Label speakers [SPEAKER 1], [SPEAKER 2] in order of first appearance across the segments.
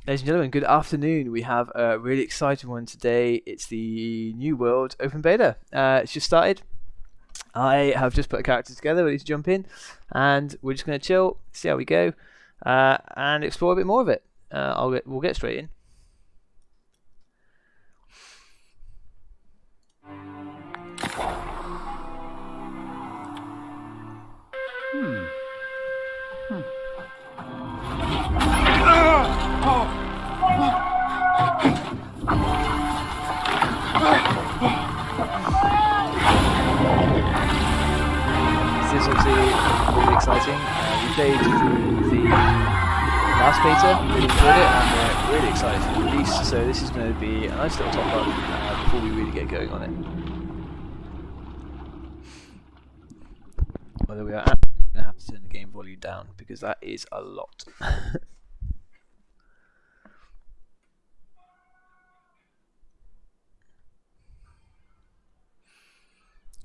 [SPEAKER 1] Ladies and gentlemen, good afternoon. We have a really exciting one today. It's the New World Open Beta. It's just started. I have just put a character together, ready to jump in, and we're just going to chill, see how we go, and explore a bit more of it. We'll get straight in. This is obviously really exciting. We played through the last beta, really enjoyed it, and we're really excited for the release. So this is going to be a nice little top up before we really get going on it. Although we are absolutely going to have to turn the game volume down because that is a lot.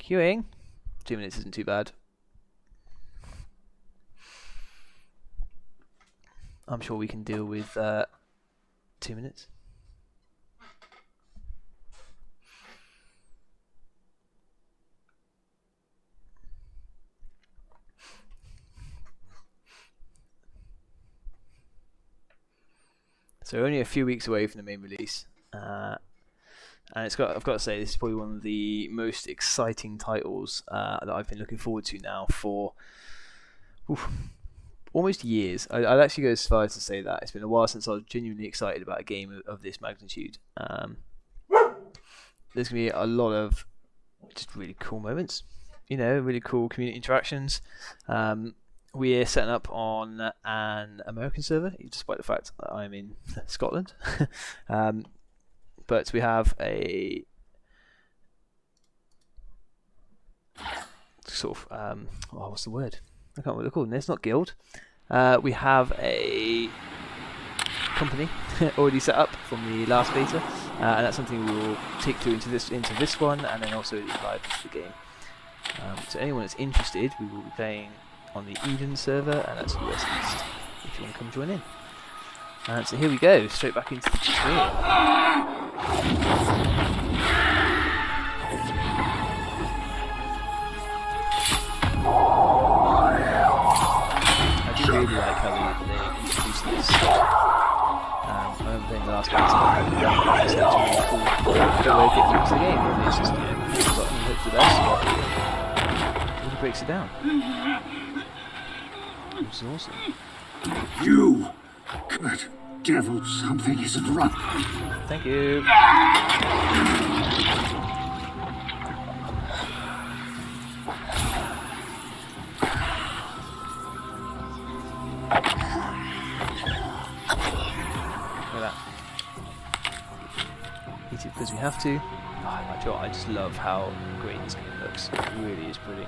[SPEAKER 1] Queuing. 2 minutes isn't too bad. I'm sure we can deal with 2 minutes. So we're only a few weeks away from the main release, and I've got to say this is probably one of the most exciting titles that I've been looking forward to now for almost years. I'd actually go as far as to say that it's been a while since I was genuinely excited about a game of this magnitude. There's going to be a lot of just really cool moments, really cool community interactions. We're setting up on an American server, despite the fact that I'm in Scotland. But we have a sort of, what's the word? I can't remember what they're called. It's not guild. We have a company already set up from the last beta, and that's something we will take through into this one, and then also live into the game. So anyone that's interested, we will be playing on the Eden server, and that's US East, if you want to come join in. And so here we go, straight back into the tutorial. I do really like how they introduced this. I remember playing the last beta, it's actually cool way of getting into the game. And it's just, push the button and hope for the best, but it really breaks it down. Which is awesome.
[SPEAKER 2] You! Good devil, something isn't right.
[SPEAKER 1] Thank you. Look at that. Eat it because we have to. I just love how great this game looks. It really is pretty.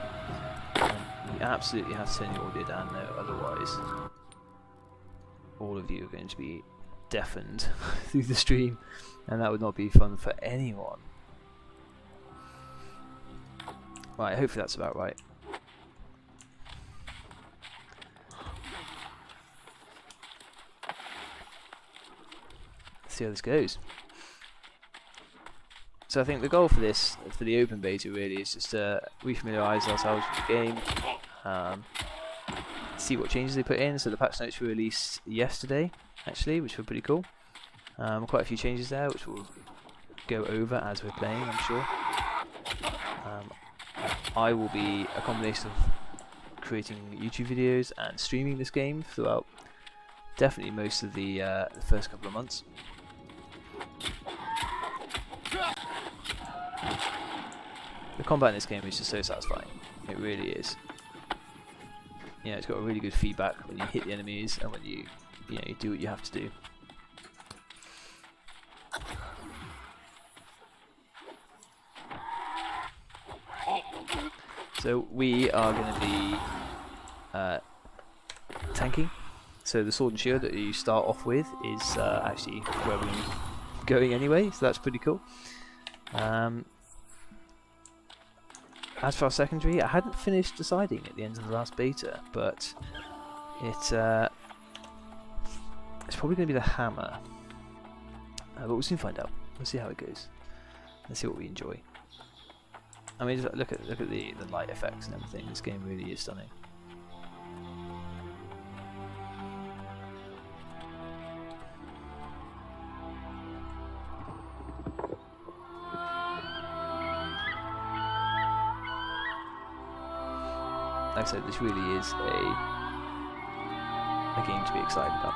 [SPEAKER 1] You absolutely have to turn your audio down though, otherwise all of you are going to be deafened through the stream, and that would not be fun for anyone. Right, hopefully that's about right. Let's see how this goes. So I think the goal for this, for the open beta really, is just to refamiliarise ourselves with the game, see what changes they put in. So the patch notes were released yesterday, actually, which were pretty cool. Quite a few changes there, which we'll go over as we're playing, I'm sure. I will be a combination of creating YouTube videos and streaming this game throughout definitely most of the first couple of months. The combat in this game is just so satisfying. It really is. It's got a really good feedback when you hit the enemies and when you do what you have to do. So we are going to be tanking. So the sword and shield that you start off with is actually where we're going anyway, so that's pretty cool. As for our secondary, I hadn't finished deciding at the end of the last beta, but it It's probably going to be the hammer, but we'll soon find out. We'll see how it goes. Let's see what we enjoy. I mean, just look at the light effects and everything. This game really is stunning. Like I said, this really is a game to be excited about.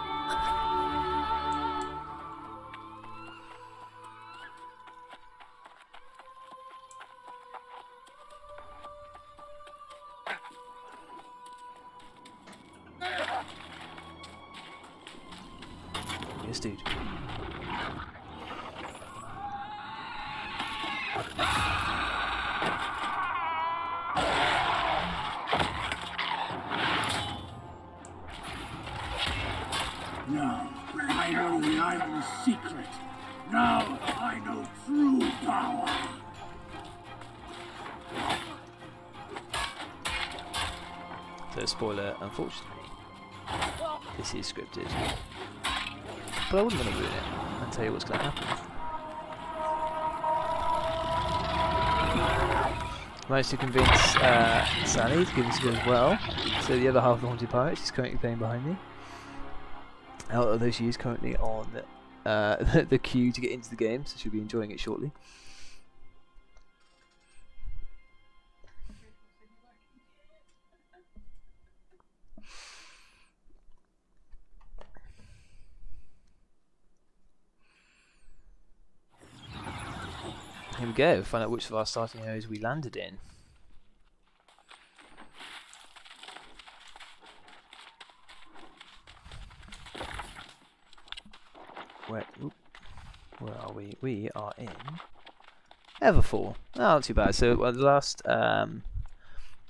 [SPEAKER 1] Yes, dude.
[SPEAKER 2] Now, I know the island's secret. Now, I know true power.
[SPEAKER 1] So, spoiler, unfortunately, this is scripted. But I wasn't going to ruin it and tell you what's going to happen. Managed to convince Sally to give us a go as well. So the other half of the Haunted Pirates is currently playing behind me. Although she is currently on the queue to get into the game, so she'll be enjoying it shortly. Here we go, find out which of our starting areas we landed in. Where are we? We are in Everfall. Oh, not too bad. So the last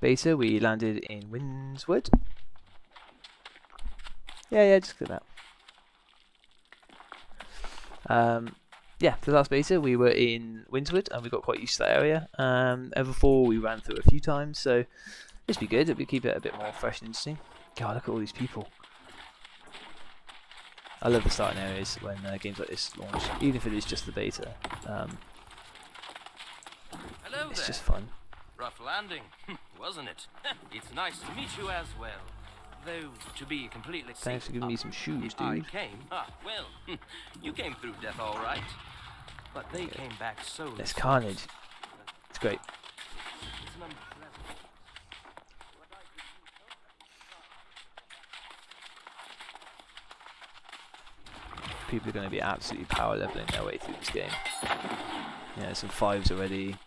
[SPEAKER 1] beta we landed in Windswood. Yeah, just click that. Yeah, for the last beta we were in Windswood and we got quite used to that area. Everfall we ran through a few times, so this would be good. It would keep it a bit more fresh and interesting. God, look at all these people. I love the starting areas when games like this launch, even if it is just the beta.
[SPEAKER 3] Hello
[SPEAKER 1] It's
[SPEAKER 3] there.
[SPEAKER 1] just fun.
[SPEAKER 3] Rough landing, wasn't it? It's nice to meet you as well. Though, to be completely
[SPEAKER 1] Thanks for
[SPEAKER 3] safe
[SPEAKER 1] giving me
[SPEAKER 3] up,
[SPEAKER 1] some shoes,
[SPEAKER 3] I
[SPEAKER 1] dude.
[SPEAKER 3] came. Well, you came through death all right. But they came back so
[SPEAKER 1] There's carnage. It's great.
[SPEAKER 3] It's an unpleasant.
[SPEAKER 1] People are going to be absolutely power leveling their way through this game. Yeah, some 5s already.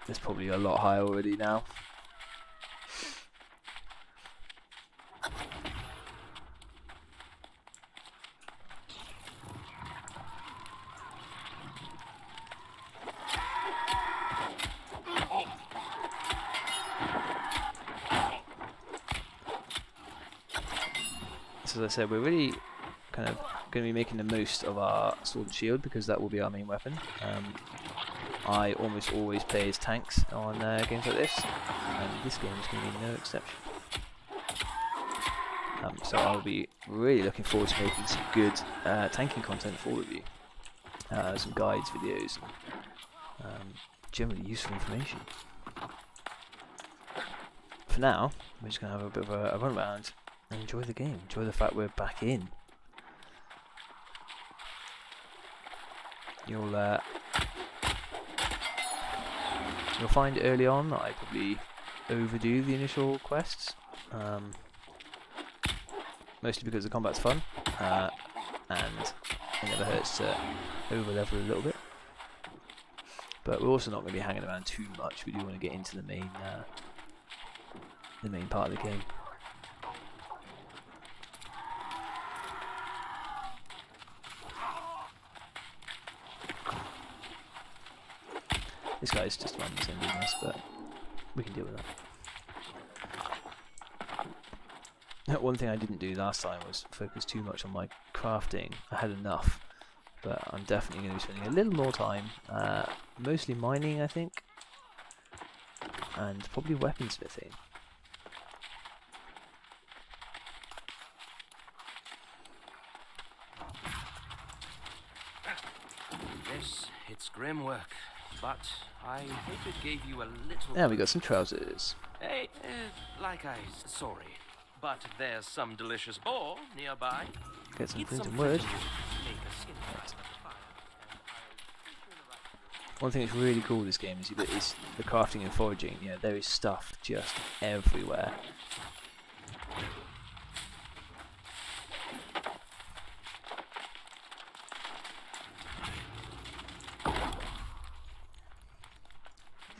[SPEAKER 1] There's probably a lot higher already now. So as I said, we're really kind of going to be making the most of our sword and shield because that will be our main weapon. I almost always play as tanks on games like this, and this game is going to be no exception. So I'll be really looking forward to making some good tanking content for all of you. Some guides, videos, and generally useful information. For now, we're just going to have a bit of a run around and enjoy the game. Enjoy the fact we're back in. You'll find early on that I probably overdo the initial quests, mostly because the combat's fun, and it never hurts to over level a little bit. But we're also not going to be hanging around too much. We do want to get into the main part of the game. This guy's just running the same business, but we can deal with that. One thing I didn't do last time was focus too much on my crafting. I had enough, but I'm definitely going to be spending a little more time, mostly mining I think, and probably weaponsmithing.
[SPEAKER 3] Yes, it's grim work, but I hope it gave you a little...
[SPEAKER 1] Yeah, we got some trousers.
[SPEAKER 3] Hey, sorry, but there's some delicious boar nearby.
[SPEAKER 1] Get some
[SPEAKER 3] Eat
[SPEAKER 1] flint
[SPEAKER 3] some
[SPEAKER 1] and wood.
[SPEAKER 3] flint and wood, make a skin fire at the fire, and
[SPEAKER 1] One thing that's really cool with this game is the crafting and foraging. You know, there is stuff just everywhere.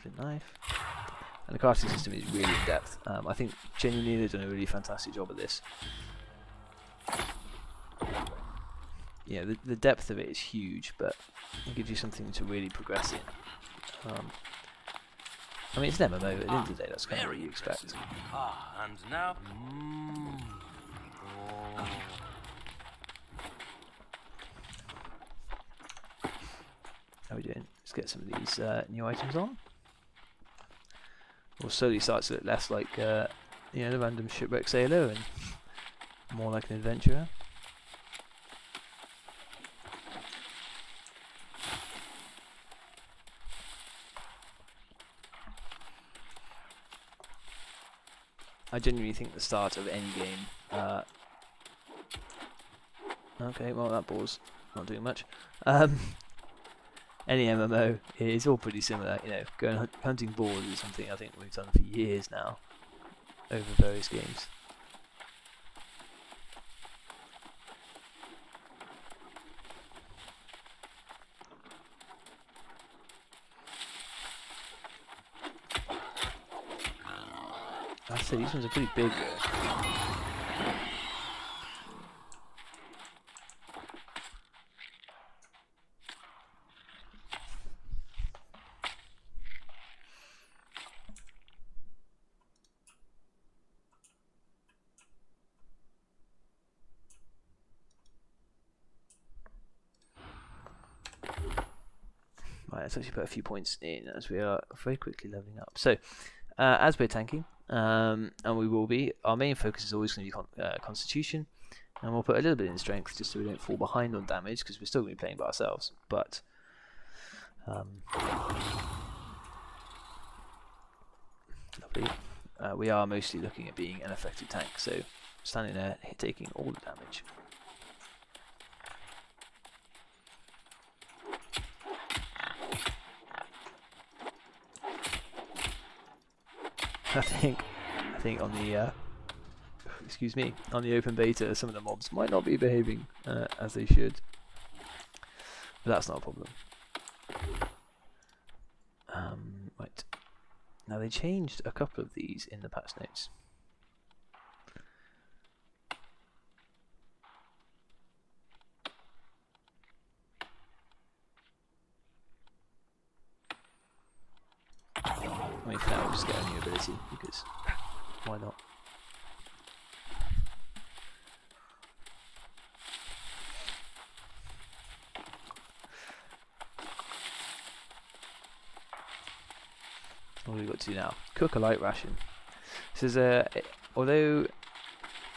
[SPEAKER 1] Flint knife. And the crafting system is really in depth. I think genuinely they've done a really fantastic job of this. Yeah, the depth of it is huge, but it gives you something to really progress in. I mean, it's an MMO, but at the end of the day, that's kind of what you expect.
[SPEAKER 3] Ah, and now... Oh.
[SPEAKER 1] How are we doing? Let's get some of these new items on. We'll slowly start to look less like, you know, the random shipwreck sailor and more like an adventurer. I genuinely think the start of any game... okay, well that boar's not doing much. Any MMO is all pretty similar, you know, going hunting boars is something I think we've done for years now, over various games. I say these ones are pretty big. Right, let's actually put a few points in as we are very quickly leveling up. So, as we're tanking, and we will be, our main focus is always going to be Constitution, and we'll put a little bit in Strength just so we don't fall behind on damage, because we're still going to be playing by ourselves. But lovely. We are mostly looking at being an effective tank, so standing there taking all the damage. I think on the excuse me, on the open beta, some of the mobs might not be behaving as they should, but that's not a problem. Right, now they changed a couple of these in the patch notes. I mean, for now we'll just get a new ability, because why not? What have we got to do now? Cook a light ration. This is although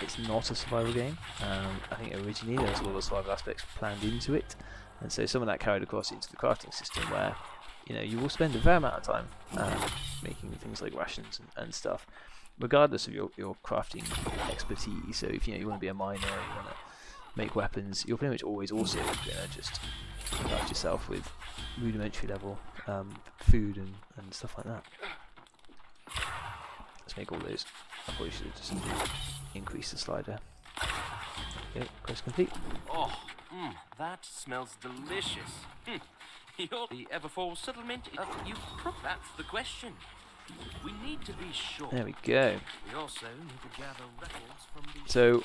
[SPEAKER 1] it's not a survival game, I think originally there was a lot of survival aspects planned into it, and so some of that carried across into the crafting system, where you know you will spend a fair amount of time making things like rations and stuff, regardless of your crafting expertise. So if you want to be a miner, you want to make weapons, you're pretty much always also going to just craft yourself with rudimentary level food and stuff like that. Let's make all those. I probably should have just increased the slider. Okay, quest complete.
[SPEAKER 3] Oh, that smells delicious. You're the Everfall settlement. That's the question. We need to be sure.
[SPEAKER 1] There we go.
[SPEAKER 3] We also need to gather records from the...
[SPEAKER 1] So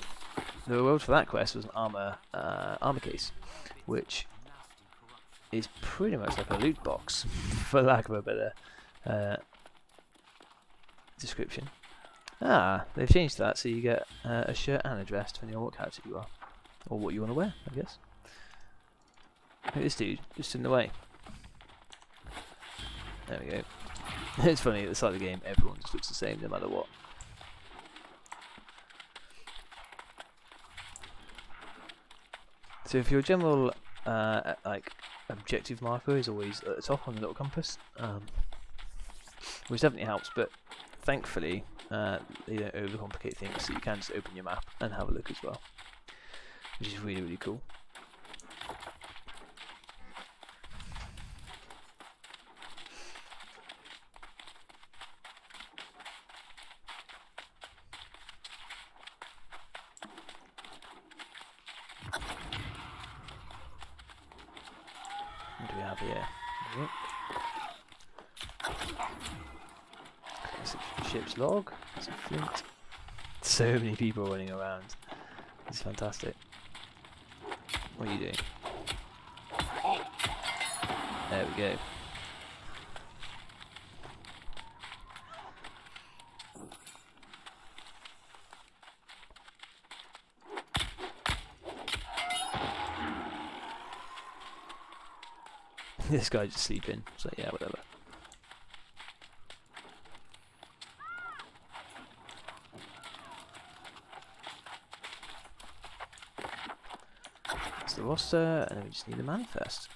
[SPEAKER 1] the reward for that quest was an armor case, which is pretty much like a loot box, for lack of a better description. They've changed that, so you get a shirt and a dress depending on what character you are, or what you want to wear, I guess. Look at this dude, just in the way. There we go. It's funny, at the start of the game, everyone just looks the same no matter what. So if you're a general, like, objective marker is always at the top on the little compass, which definitely helps, but thankfully they don't overcomplicate things, so you can just open your map and have a look as well, which is really, really cool. What do we have here? Ship's log, some flint. So many people running around. It's fantastic. What are you doing? There we go. This guy just sleeping, so yeah, whatever. That's the roster, and then we just need a manifest.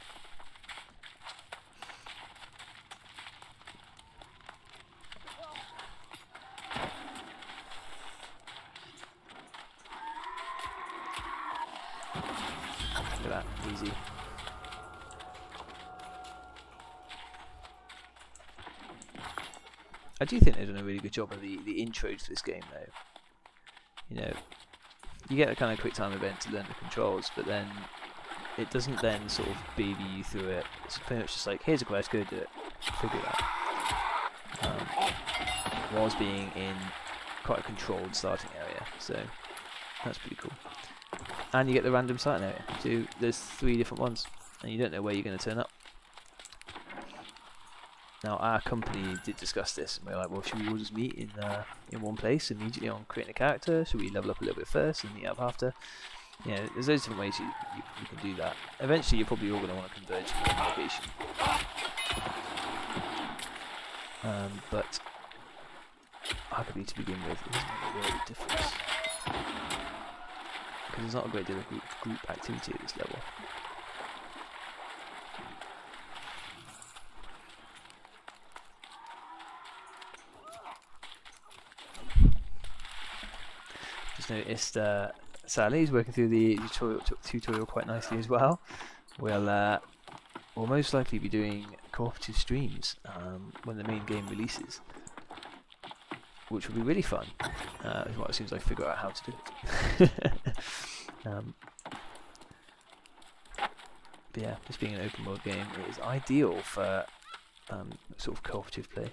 [SPEAKER 1] Look at that, easy. I do think they've done a really good job of the intro to this game, though. You know, you get a kind of quick time event to learn the controls, but then it doesn't then sort of baby you through it. It's pretty much just like, here's a quest, go do it, figure it out. Whilst being in quite a controlled starting area, so that's pretty cool. And you get the random starting area. So there's 3 different ones, and you don't know where you're going to turn up. Now our company did discuss this, and we were like, well, should we all just meet in one place immediately on creating a character? Should we level up a little bit first and meet up after? You know, there's loads of different ways you can do that. Eventually you're probably all going to want to converge to one location. But arguably to begin with, it doesn't make a real difference. Because there's not a great deal of group activity at this level. Just noticed Sally's working through the tutorial quite nicely as well. We'll most likely be doing cooperative streams when the main game releases, which will be really fun. As soon as I figure out how to do it. But yeah, this being an open world game, it is ideal for sort of cooperative play.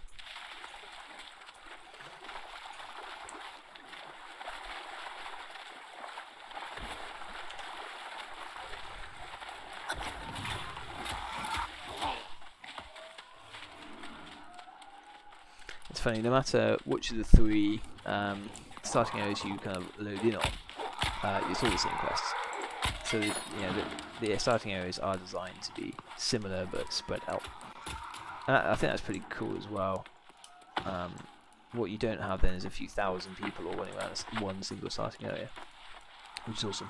[SPEAKER 1] It's funny, no matter which of the 3 starting areas you kind of load in on, it's all the same quests. So you know, the starting areas are designed to be similar but spread out. And I think that's pretty cool as well. What you don't have then is a few thousand people all running around one single starting area, which is awesome.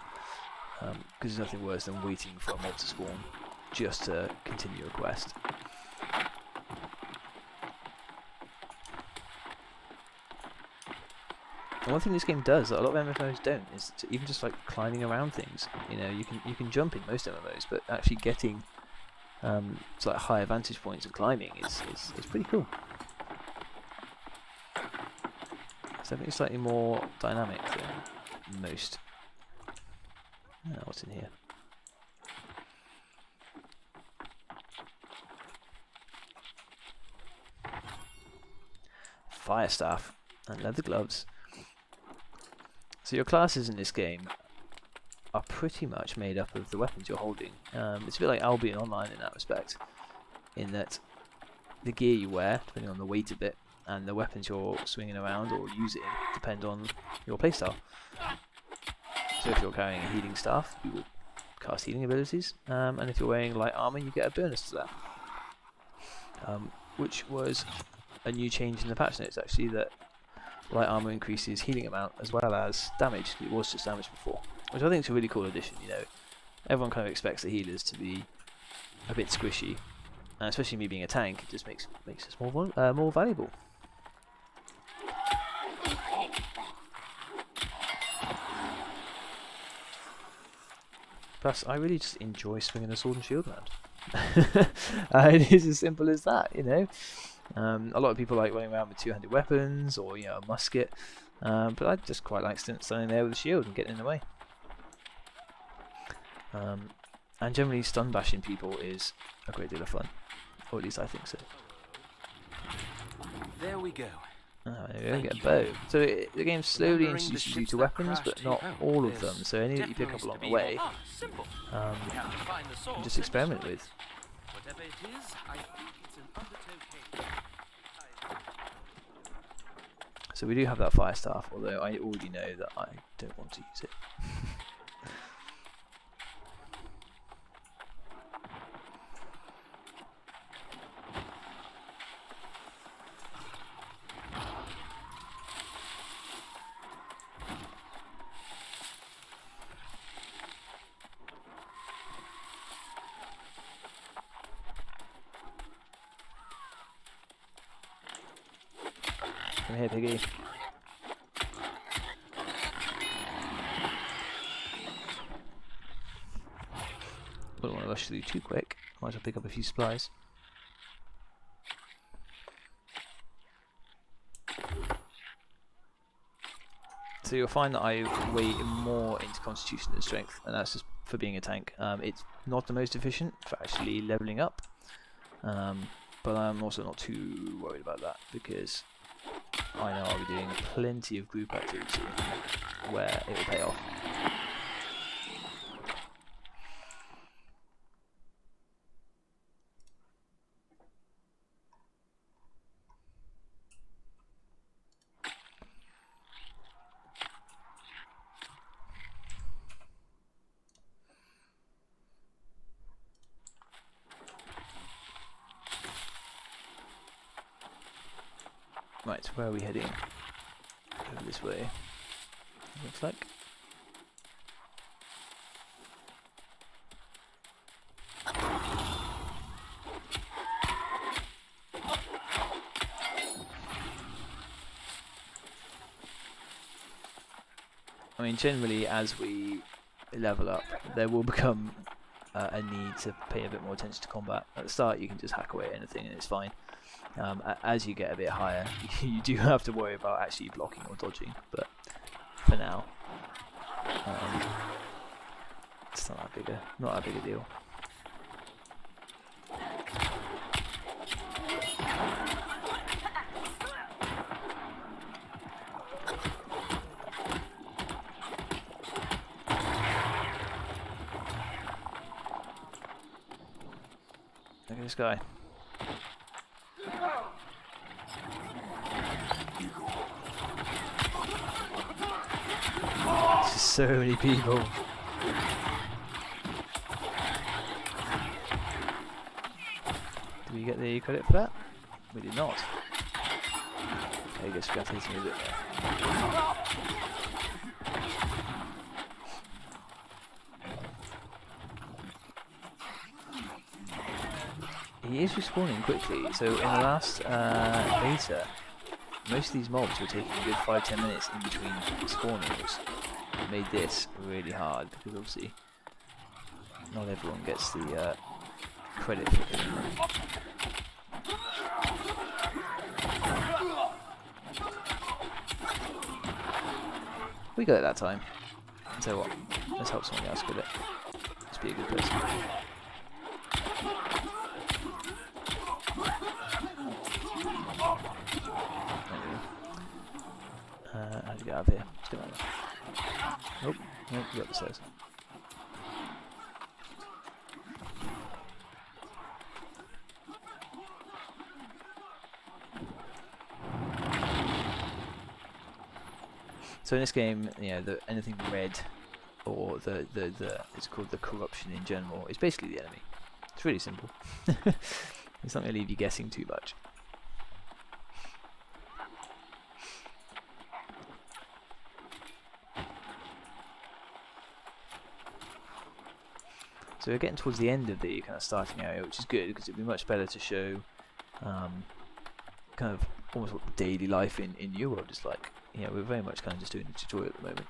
[SPEAKER 1] Because there's nothing worse than waiting for a mob to spawn just to continue a quest. And one thing this game does that a lot of MMOs don't is even just like climbing around things. You know, you can jump in most MMOs, but actually getting to like higher vantage points and climbing is pretty cool. It's definitely slightly more dynamic than most. What's in here? Fire staff and leather gloves. So your classes in this game are pretty much made up of the weapons you're holding. It's a bit like Albion Online in that respect, in that the gear you wear, depending on the weight of it, and the weapons you're swinging around or using depend on your playstyle. So if you're carrying a healing staff, you will cast healing abilities, and if you're wearing light armor, you get a bonus to that. Which was a new change in the patch notes, actually, that light armor increases healing amount as well as damage. It was just damage before, which I think is a really cool addition. You know, everyone kind of expects the healers to be a bit squishy, and especially me being a tank, it just makes us more valuable. Plus, I really just enjoy swinging a sword and shield around. It is as simple as that, you know. A lot of people like running around with two-handed weapons or a musket, but I just quite like standing there with a shield and getting in the way. And generally, stun bashing people is a great deal of fun, or at least I think so.
[SPEAKER 3] There we go.
[SPEAKER 1] There we go, get a bow. So the game slowly introduces you to weapons, but not all of them. So any that you pick up along the way, you just experiment with.
[SPEAKER 3] Whatever it is, I think it's an undertaking.
[SPEAKER 1] So we do have that fire staff, although I already know that I don't want to use it. Come here, piggy. Don't want to rush through too quick. Might as well pick up a few supplies. So you'll find that I weigh more into constitution than strength, and that's just for being a tank. It's not the most efficient for actually leveling up, but I'm also not too worried about that because I know I'll be doing plenty of group activity where it will pay off. Right, where are we heading? Over this way, looks like. I mean, generally, as we level up, there will become a need to pay a bit more attention to combat. At the start, you can just hack away at anything and it's fine. As you get a bit higher, you do have to worry about actually blocking or dodging, but for now, it's not that big a deal. Look at this guy. So many people. Did we get the credit for that? We did not. I guess we got to hit him a bit there. He is respawning quickly, so in the last beta, most of these mobs were taking a good 5-10 minutes in between spawnings. Made this really hard because obviously not everyone gets the credit for killing them. We got it that time. So what? Let's help someone else get it. Let's be a good person. How do you get out of here? Let's get out of there. Nope, nope, you got the stairs. So in this game, anything red or the it's called the corruption in general, is basically the enemy. It's really simple. It's not going to leave you guessing too much. So So we're getting towards the end of the kind of starting area, which is good because it'd be much better to show kind of almost what the daily life in New World is like. You know, we're very much kind of just doing a tutorial at the moment.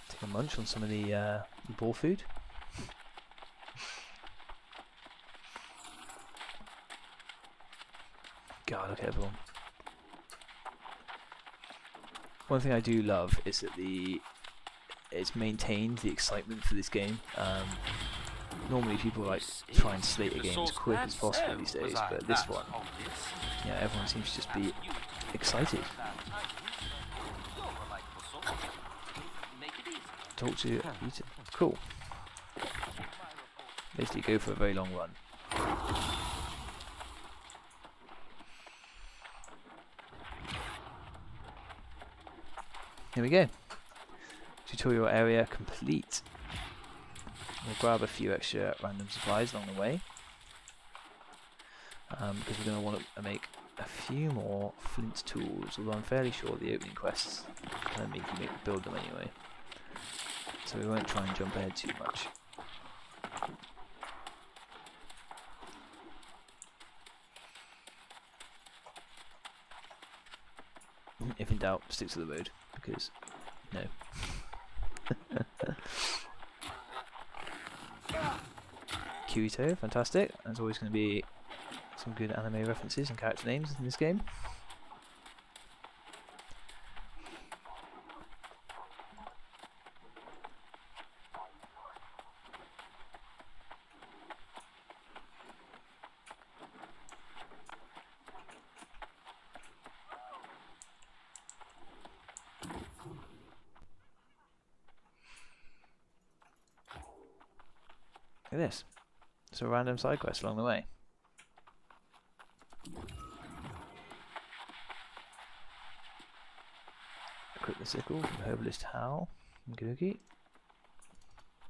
[SPEAKER 1] Take a munch on some of the boar food. God, look at everyone. One thing I do love is that it's maintained the excitement for this game. Normally people like try and slate a game as quick as possible these days, but this one, yeah, everyone seems to just be excited. Talk to you, eat it. Cool. Basically go for a very long run. Here we go. Tutorial area complete. We'll grab a few extra random supplies along the way. Because we're going to want to make a few more flint tools, although I'm fairly sure the opening quests kind of make you build them anyway. So we won't try and jump ahead too much. If in doubt, stick to the road, because no. Kirito, fantastic. There's always going to be some good anime references and character names in this game. Look at this. So random side quests along the way. Equip the sickle from Herbalist Hal. Okie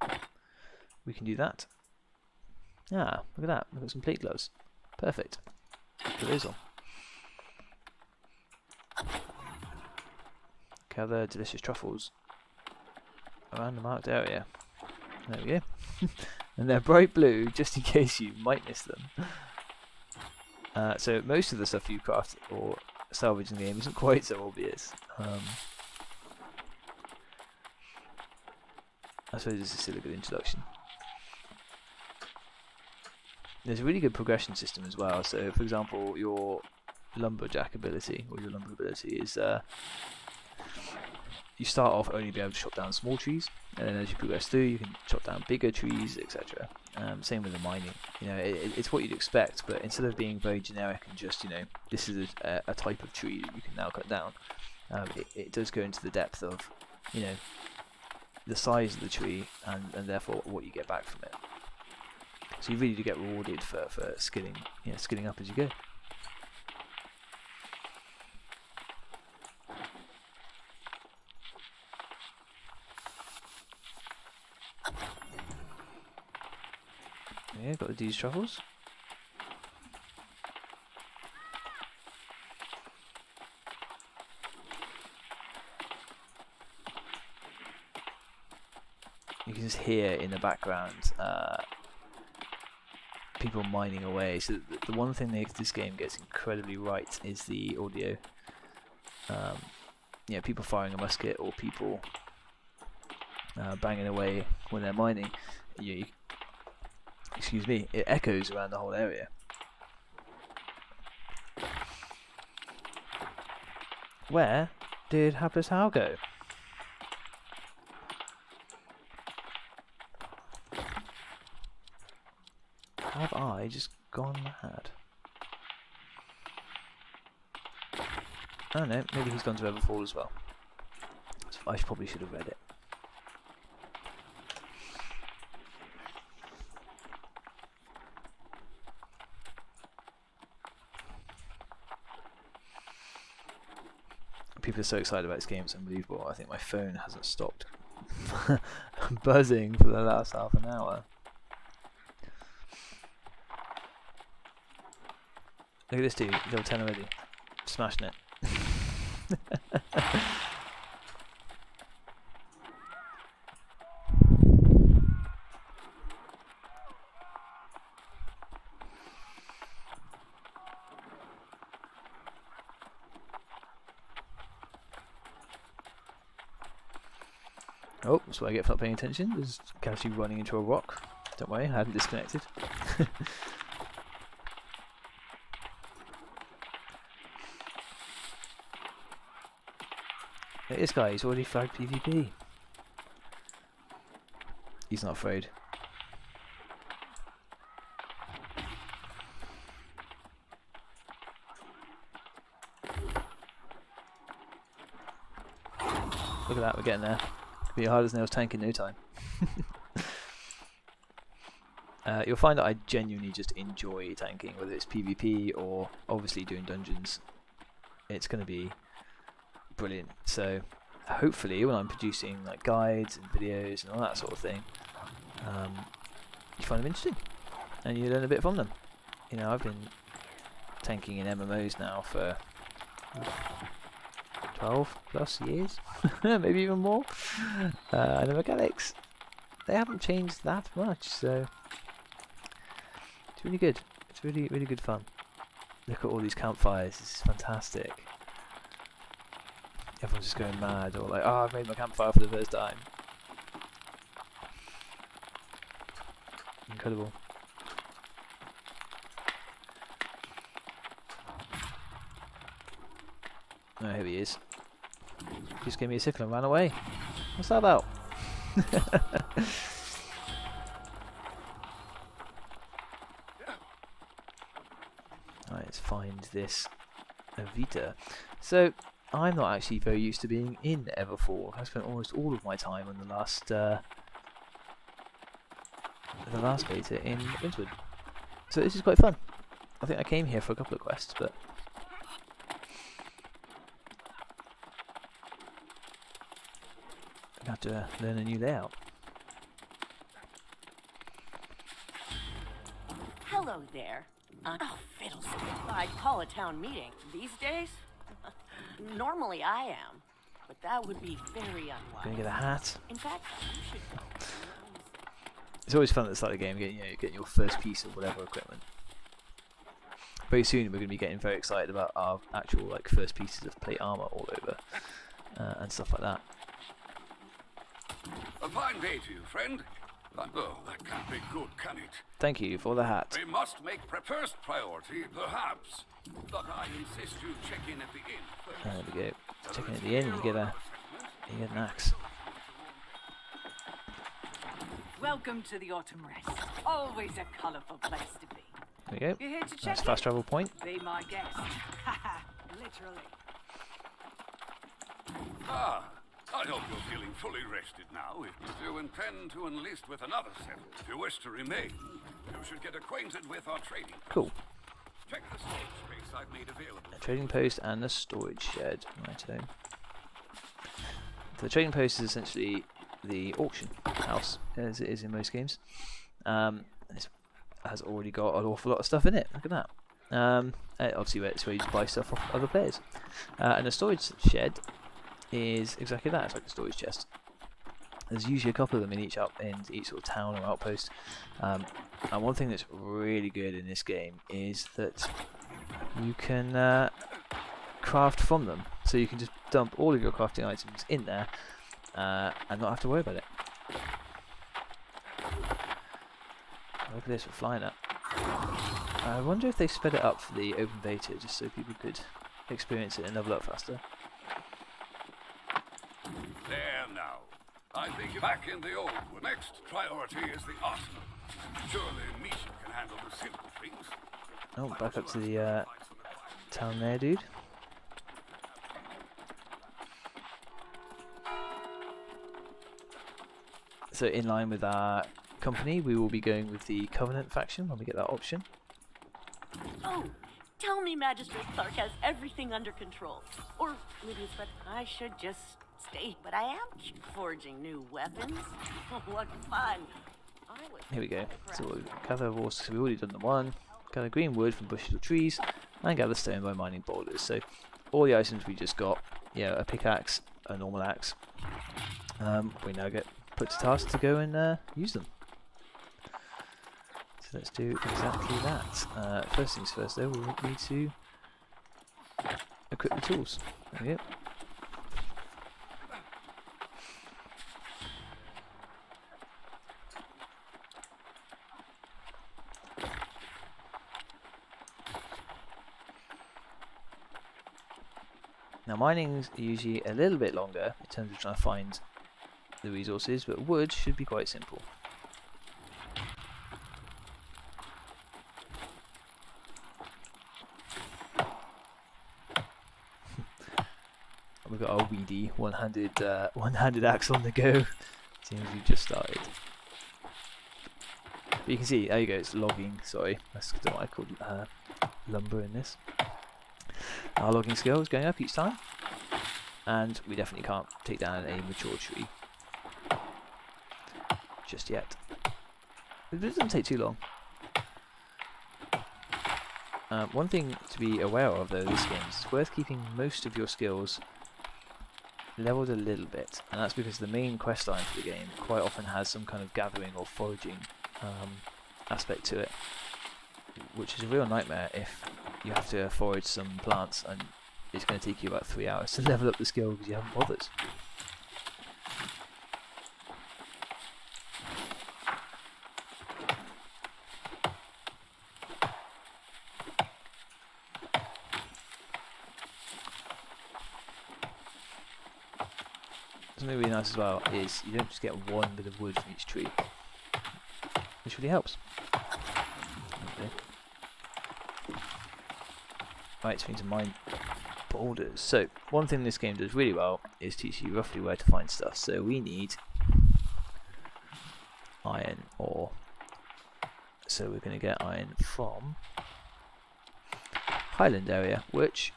[SPEAKER 1] dokie. We can do that. Ah, look at that. We've got some plate gloves. Perfect. Put those on. Gather delicious truffles around the marked area. There we go. And they're bright blue, just in case you might miss them. So most of the stuff you craft or salvage in the game isn't quite so obvious. I suppose this is still a good introduction. There's a really good progression system as well. So, for example, your lumberjack ability, or your lumber ability, is you start off only being able to chop down small trees, and then as you progress through, you can chop down bigger trees, etc. Same with the mining. You know, it's what you'd expect, but instead of being very generic and just, you know, this is a type of tree that you can now cut down, it does go into the depth of, you know, the size of the tree and therefore what you get back from it. So you really do get rewarded for skilling, you know, skilling up as you go. Yeah, got these truffles. You can just hear in the background people mining away. So the one thing this game gets incredibly right is the audio. You know, people firing a musket or people banging away when they're mining. Excuse me, it echoes around the whole area. Where did Hapless Hal go? Have I just gone mad? Oh no, maybe he's gone to Everfall as well. So I probably should have read it. People are so excited about this game, it's unbelievable. I think my phone hasn't stopped buzzing for the last half an hour. Look at this dude, level 10 already. Smashing it. Oh, that's what I get for not paying attention. There's casually running into a rock. Don't worry, I haven't disconnected. This guy, he's already flagged PvP. He's not afraid. Look at that, we're getting there. Be hard as nails tank in no time. You'll find that I genuinely just enjoy tanking, whether it's PvP or obviously doing dungeons. It's going to be brilliant. So hopefully when I'm producing like guides and videos and all that sort of thing, you find them interesting and you learn a bit from them. You know, I've been tanking in MMOs now for 12 plus years, maybe even more. And the mechanics, they haven't changed that much, so it's really good. It's really, really good fun. Look at all these campfires, this is fantastic. Everyone's just going mad, or like, oh, I've made my campfire for the first time. Incredible. Oh, here he is. He just gave me a signal and ran away. What's that about? Right, let's find this Evita. So, I'm not actually very used to being in Everfall. I spent almost all of my time on the last beta in Winterwood. So this is quite fun. I think I came here for a couple of quests, but I have to learn a new layout.
[SPEAKER 4] Hello there. Oh, fiddlestick. I'd call a town meeting. These days? Normally I am, but that would be very unwise.
[SPEAKER 1] Gonna get a hat.
[SPEAKER 4] In fact, you should...
[SPEAKER 1] It's always fun at the start of the game getting your first piece of whatever equipment. Very soon we're going to be getting very excited about our actual like first pieces of plate armor all over and stuff like that.
[SPEAKER 2] A fine day to you, friend. Oh, that can't be good, can it?
[SPEAKER 1] Thank you for the hat.
[SPEAKER 2] We must make first priority, perhaps. But I insist you check in at the inn first.
[SPEAKER 1] There we go. Checking at the inn, you get an axe.
[SPEAKER 5] Welcome to the Autumn Rest. Always a colourful place to be.
[SPEAKER 1] There we go.
[SPEAKER 5] You're here to check
[SPEAKER 1] Nice
[SPEAKER 5] in?
[SPEAKER 1] fast travel point.
[SPEAKER 5] Be my guest. Haha, literally.
[SPEAKER 2] Ah, I hope you're feeling fully rested now. If you intend to enlist with another set, if you wish to remain, you should get acquainted with our trading.
[SPEAKER 1] Cool.
[SPEAKER 2] Check the storage space I've made available.
[SPEAKER 1] A trading post and a storage shed. Righto. So the trading post is essentially the auction house, as it is in most games. It has already got an awful lot of stuff in it. Look at that. Obviously, it's where you just buy stuff off other players. And a storage shed is exactly that. It's like a storage chest. There's usually a couple of them in each sort of town or outpost. And one thing that's really good in this game is that you can craft from them. So you can just dump all of your crafting items in there and not have to worry about it. Look at this, we're flying up. I wonder if they sped it up for the open beta just so people could experience it and level up faster.
[SPEAKER 2] There now. I think you're back in the old one. Next priority is the arsenal. Surely Misha can handle the simple things.
[SPEAKER 1] Oh, back up to the town there, dude. So in line with our company, we will be going with the Covenant faction when we get that option.
[SPEAKER 4] Oh, tell me Magistrate Clark has everything under control. Or maybe it's better I should just stay. But I am forging new weapons. What fun.
[SPEAKER 1] Here we go. So we'll gather horses, we've already done the one. Gather green wood from bushes or trees. and gather stone by mining boulders. So all the items we just got, yeah, a pickaxe, a normal axe, we now get put to task to go and use them. So let's do exactly that. First things first though, we need to equip the tools. There we go. Now mining's usually a little bit longer in terms of trying to find the resources, but wood should be quite simple. We've got our weedy one-handed axe on the go. Seems we've just started. But you can see, there you go, it's logging, sorry, that's what I called lumber in this. Our logging skill is going up each time, and we definitely can't take down a mature tree just yet. It doesn't take too long. One thing to be aware of though, this game, is it's worth keeping most of your skills leveled a little bit, and that's because the main quest line for the game quite often has some kind of gathering or foraging aspect to it, which is a real nightmare if you have to forage some plants and it's going to take you about 3 hours to level up the skill because you haven't bothered. Something really nice as well is you don't just get one bit of wood from each tree, which really helps. Okay. Right, so we need to mine boulders. So one thing this game does really well is teach you roughly where to find stuff. So we need iron ore. So we're going to get iron from Highland area, which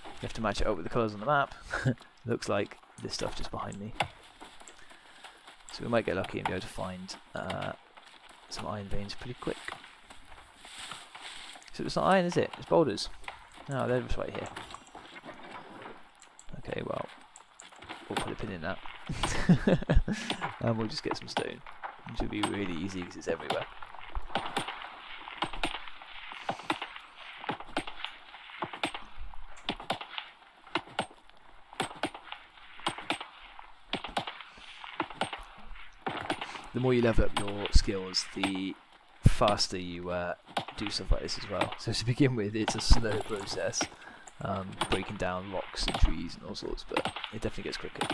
[SPEAKER 1] you have to match it up with the colours on the map. Looks like this stuff just behind me. So we might get lucky and be able to find some iron veins pretty quick. So it's not iron, is it? It's boulders. No, they're just right here. Okay, well, we'll put a pin in that. And we'll just get some stone, which will be really easy because it's everywhere. The more you level up your skills, the faster you do stuff like this as well. So to begin with, it's a slow process, breaking down rocks and trees and all sorts, but it definitely gets quicker.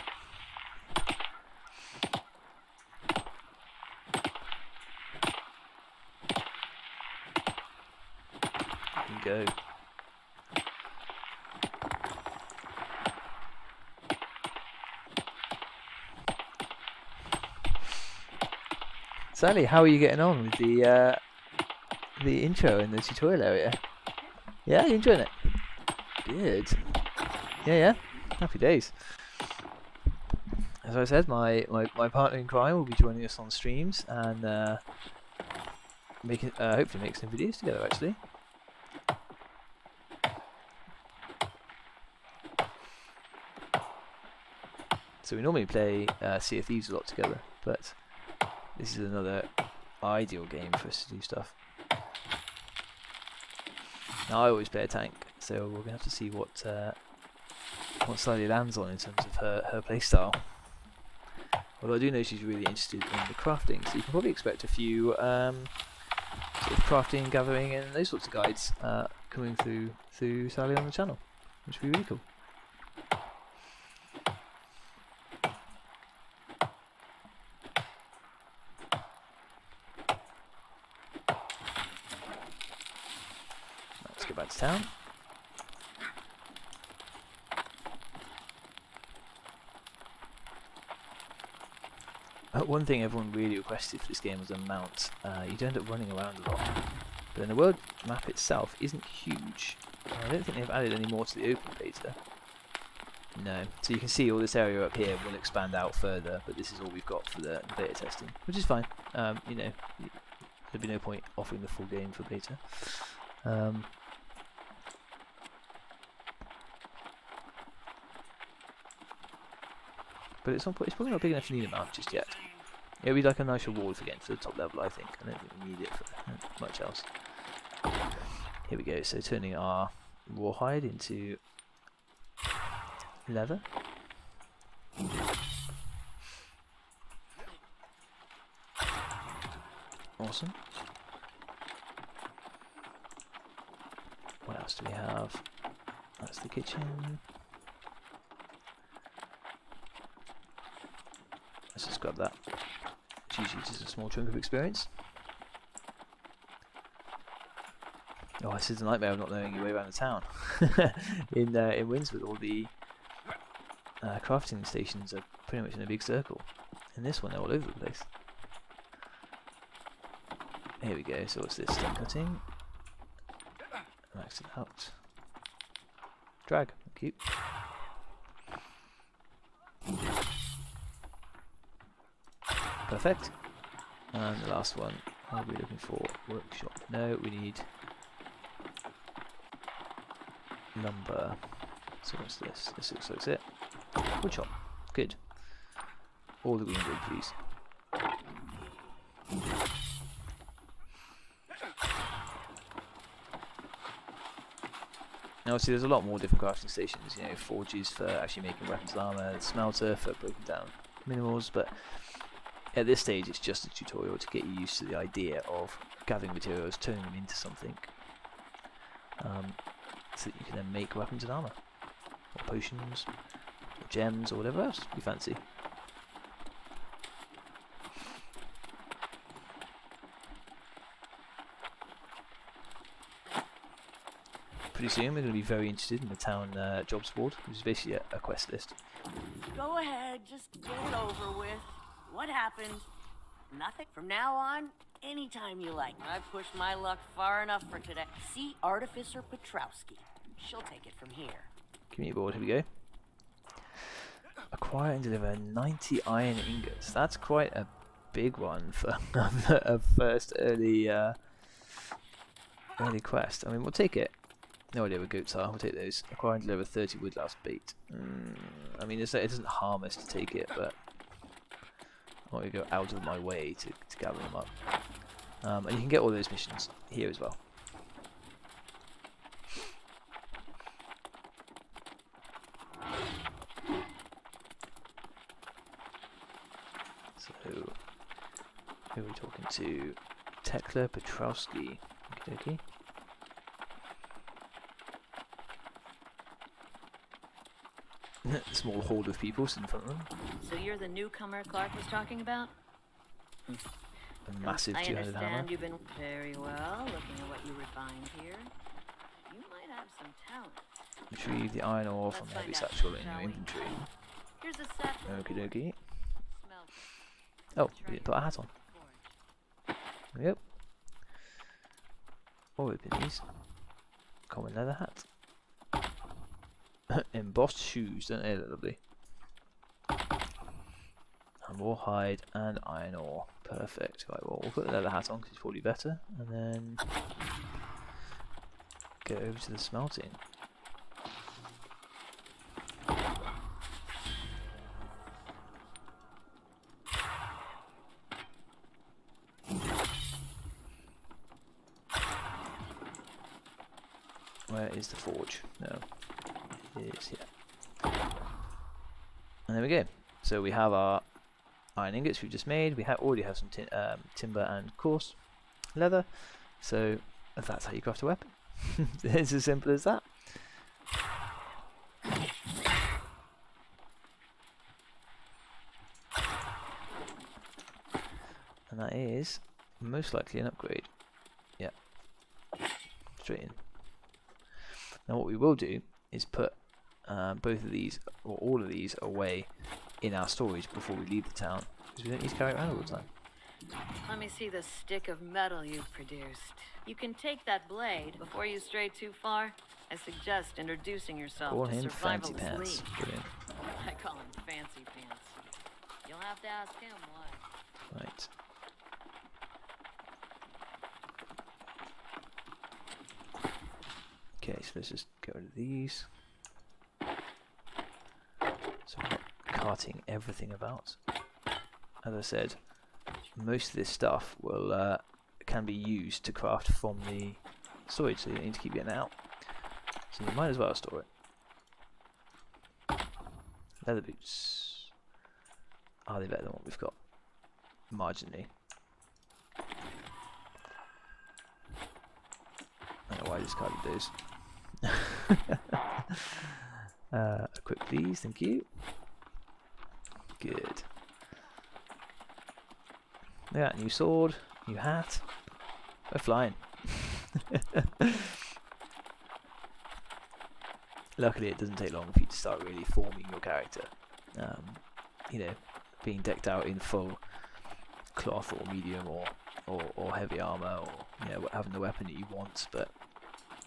[SPEAKER 1] There you go. Sally, how are you getting on with the intro in the tutorial area? Yeah, you enjoying it? Good. Yeah. Happy days. As I said, my partner in crime will be joining us on streams and hopefully make some videos together actually. So we normally play Sea of Thieves a lot together, but this is another ideal game for us to do stuff. Now I always play a tank, so we're gonna have to see what Sally lands on in terms of her playstyle. Although I do know she's really interested in the crafting, so you can probably expect a few sort of crafting, gathering, and those sorts of guides coming through Sally on the channel, which would be really cool. Let's go back to town. One thing everyone really requested for this game was a mount. You do end up running around a lot, but then the world map itself isn't huge. I don't think they've added any more to the open beta. No, so you can see all this area up here will expand out further, but this is all we've got for the beta testing, which is fine. You know, there'd be no point offering the full game for beta. but it's probably not big enough to need a mount just yet. It'll be like a nice reward for getting to the top level, I think. I don't think we need it for much else. Here we go, so turning our rawhide into leather. Awesome. What else do we have? That's the kitchen. Let's just grab that. It's usually just a small chunk of experience. Oh, this is a nightmare of not knowing your way around the town. in Winds with all the crafting stations are pretty much in a big circle. In this one, they're all over the place. Here we go. So what's this? Stone cutting. Max it out. Drag. Cute. Perfect. And the last one. What are we looking for? Workshop. No, we need lumber. So what's this? This looks like it. Woodshop. Good. All the green wood, please. Now, obviously, there's a lot more different crafting stations. You know, forges for actually making weapons and armor, smelter for breaking down minerals. But at this stage, it's just a tutorial to get you used to the idea of gathering materials, turning them into something, so that you can then make weapons and armor, or potions, or gems, or whatever else you fancy. Pretty soon we're going to be very interested in the town jobs board, which is basically a quest list.
[SPEAKER 4] Go ahead, just get it over with. What happened? Nothing. From now on, anytime you like. I've pushed my luck far enough for today. See Artificer Petrowski. She'll take it from here.
[SPEAKER 1] Community board, here we go. Acquire and deliver 90 iron ingots. That's quite a big one for a first early quest. I mean, we'll take it. No idea where goats are. We'll take those. Acquire and deliver 30 woodlouse bait. I mean, it doesn't harm us to take it, but I'm not going to go out of my way to gather them up. And you can get all those missions here as well. So, who are we talking to? Tekla Petrowski. Okay. Small horde of people sitting in front of them.
[SPEAKER 6] So you're the newcomer Clark was talking about?
[SPEAKER 1] A massive
[SPEAKER 6] I
[SPEAKER 1] two-handed
[SPEAKER 6] understand
[SPEAKER 1] hammer.
[SPEAKER 6] you've been very well, looking at what you refined here. You might have some talent.
[SPEAKER 1] Retrieve the iron ore from the heavy satchel in your inventory.
[SPEAKER 6] Here's a set.
[SPEAKER 1] Okie dokie.
[SPEAKER 6] Smells
[SPEAKER 1] Oh, we didn't put a hat on. Yep. Or open these. Common leather hat. Embossed shoes, don't they look lovely? And rawhide and iron ore. Perfect. Right, well, we'll put the leather hat on because it's probably better. And then go over to the smelting. Where is the forge? No. It is here. And there we go. So we have our iron ingots we've just made. We already have some timber and coarse leather. So that's how you craft a weapon. It's as simple as that. And that is most likely an upgrade. Yeah. Straight in. Now what we will do is put both of these, or all of these, away in our storage before we leave the town, because we don't need to carry it around all the time.
[SPEAKER 6] Let me see the stick of metal you've produced. You can take that blade before you stray too far. I suggest introducing yourself
[SPEAKER 1] Call
[SPEAKER 6] to
[SPEAKER 1] him Fancy
[SPEAKER 6] Survivalist
[SPEAKER 1] Pants.
[SPEAKER 6] Lee.
[SPEAKER 1] Brilliant.
[SPEAKER 6] I call him Fancy Pants. You'll have to ask him why.
[SPEAKER 1] Right. Okay, so let's just get rid of these. So we've got carting everything about. As I said, most of this stuff will can be used to craft from the storage, so you don't need to keep getting it out. So you might as well store it. Leather boots. Are they better than what we've got? Marginally. I don't know why I discarded those. A quick please, thank you. Good. Yeah, new sword, new hat. We're flying. Luckily, it doesn't take long for you to start really forming your character. You know, being decked out in full cloth or medium or heavy armor, or you know, having the weapon that you want, but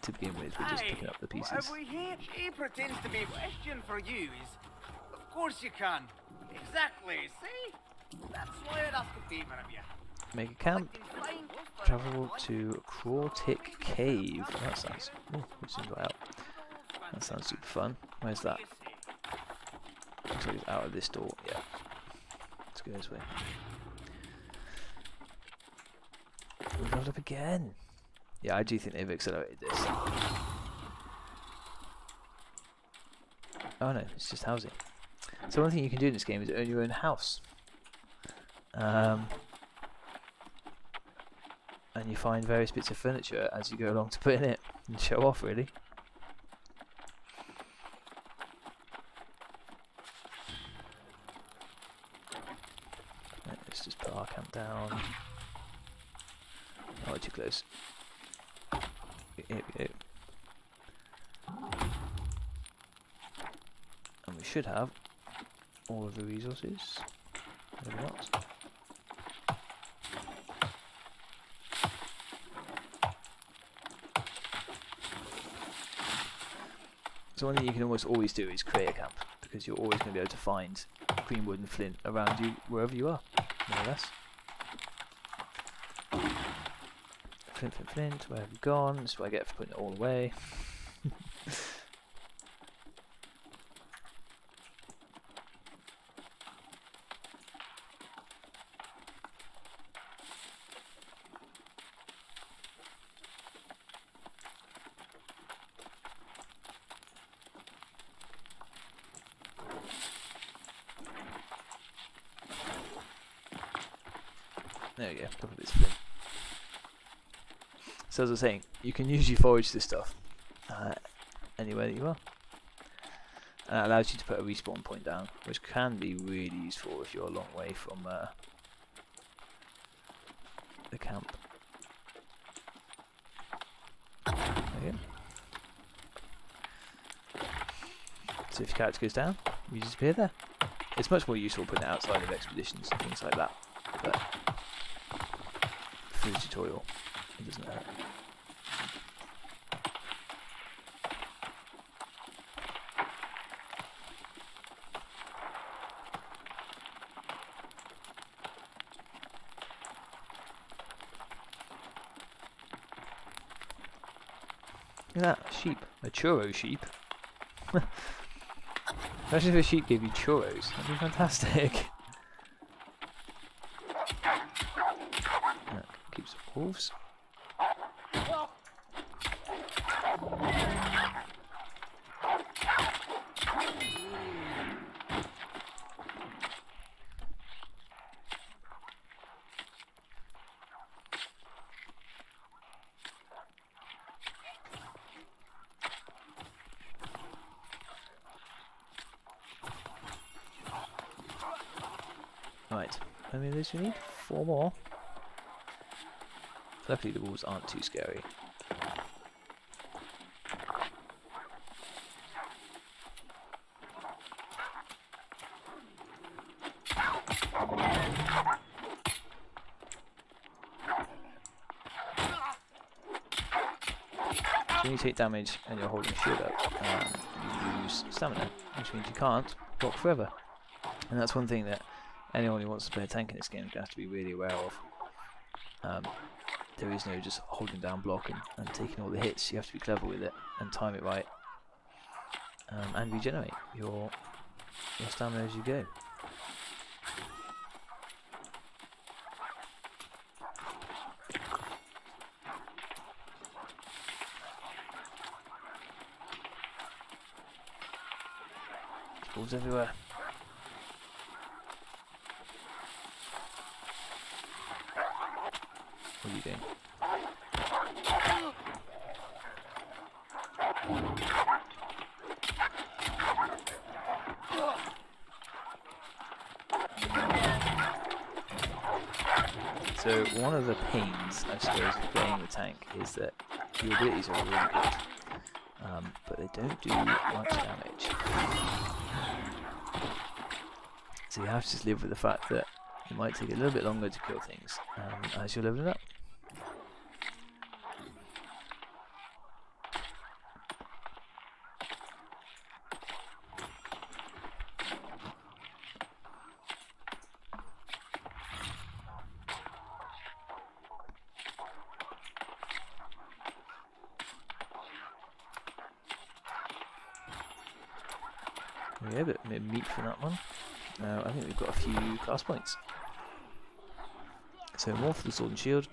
[SPEAKER 1] to begin with, we're just picking up the pieces.
[SPEAKER 7] What have we here? He pretends to be a question for you is, of course you can. Exactly, see? That's why I'd ask a favour of you.
[SPEAKER 1] Make a camp. Travel to Crawtic Cave. Oh, that sounds. Oh, we just got out. That sounds super fun. Where's that? Looks like it's out of this door. Yeah. Let's go this way. We got up again. Yeah, I do think they've accelerated this. Oh no, it's just housing. So one thing you can do in this game is own your own house. And you find various bits of furniture as you go along to put in it and show off, really. Right, let's just put our camp down. Oh, too close. Here we go. And we should have all of the resources. Maybe not. So one thing you can almost always do is create a camp, because you're always going to be able to find green wood and flint around you wherever you are, more or less. Flint, flint, flint, where have you gone? This is what I get for putting it all away. There we go, a couple of bits of flint. So as I was saying, you can usually forage this stuff anywhere that you are. And it allows you to put a respawn point down, which can be really useful if you're a long way from the camp. There you go. So if your character goes down, you just appear there. It's much more useful putting it outside of expeditions and things like that. But for the tutorial, it doesn't hurt. Look at that, a sheep. A churro sheep. Imagine if a sheep gave you churros. That'd be fantastic. Keeps wolves. Right, how many of those we need? 4 more. Luckily the wolves aren't too scary. When you take damage and you're holding shield up, you lose stamina, which means you can't block forever. And that's one thing that anyone who wants to play a tank in this game is going to have to be really aware of. There is no just holding down block and taking all the hits. You have to be clever with it and time it right, and regenerate your more stamina as you go. Balls everywhere. What are you doing? So one of the pains, I suppose, of playing the tank is that your abilities are really good, but they don't do much damage. So you have to just live with the fact that it might take a little bit longer to kill things as you're leveling up. Yeah, a bit of meat for that one. Now I think we've got a few class points. So more for the sword and shield.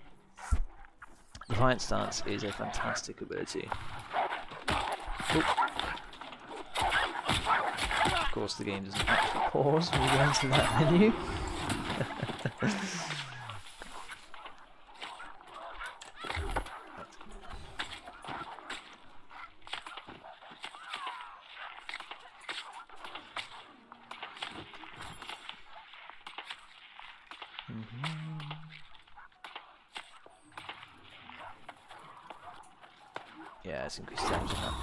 [SPEAKER 1] Defiant Stance is a fantastic ability. Oop. Of course the game doesn't actually pause when we go into that menu. Yeah, it's increased damage on that.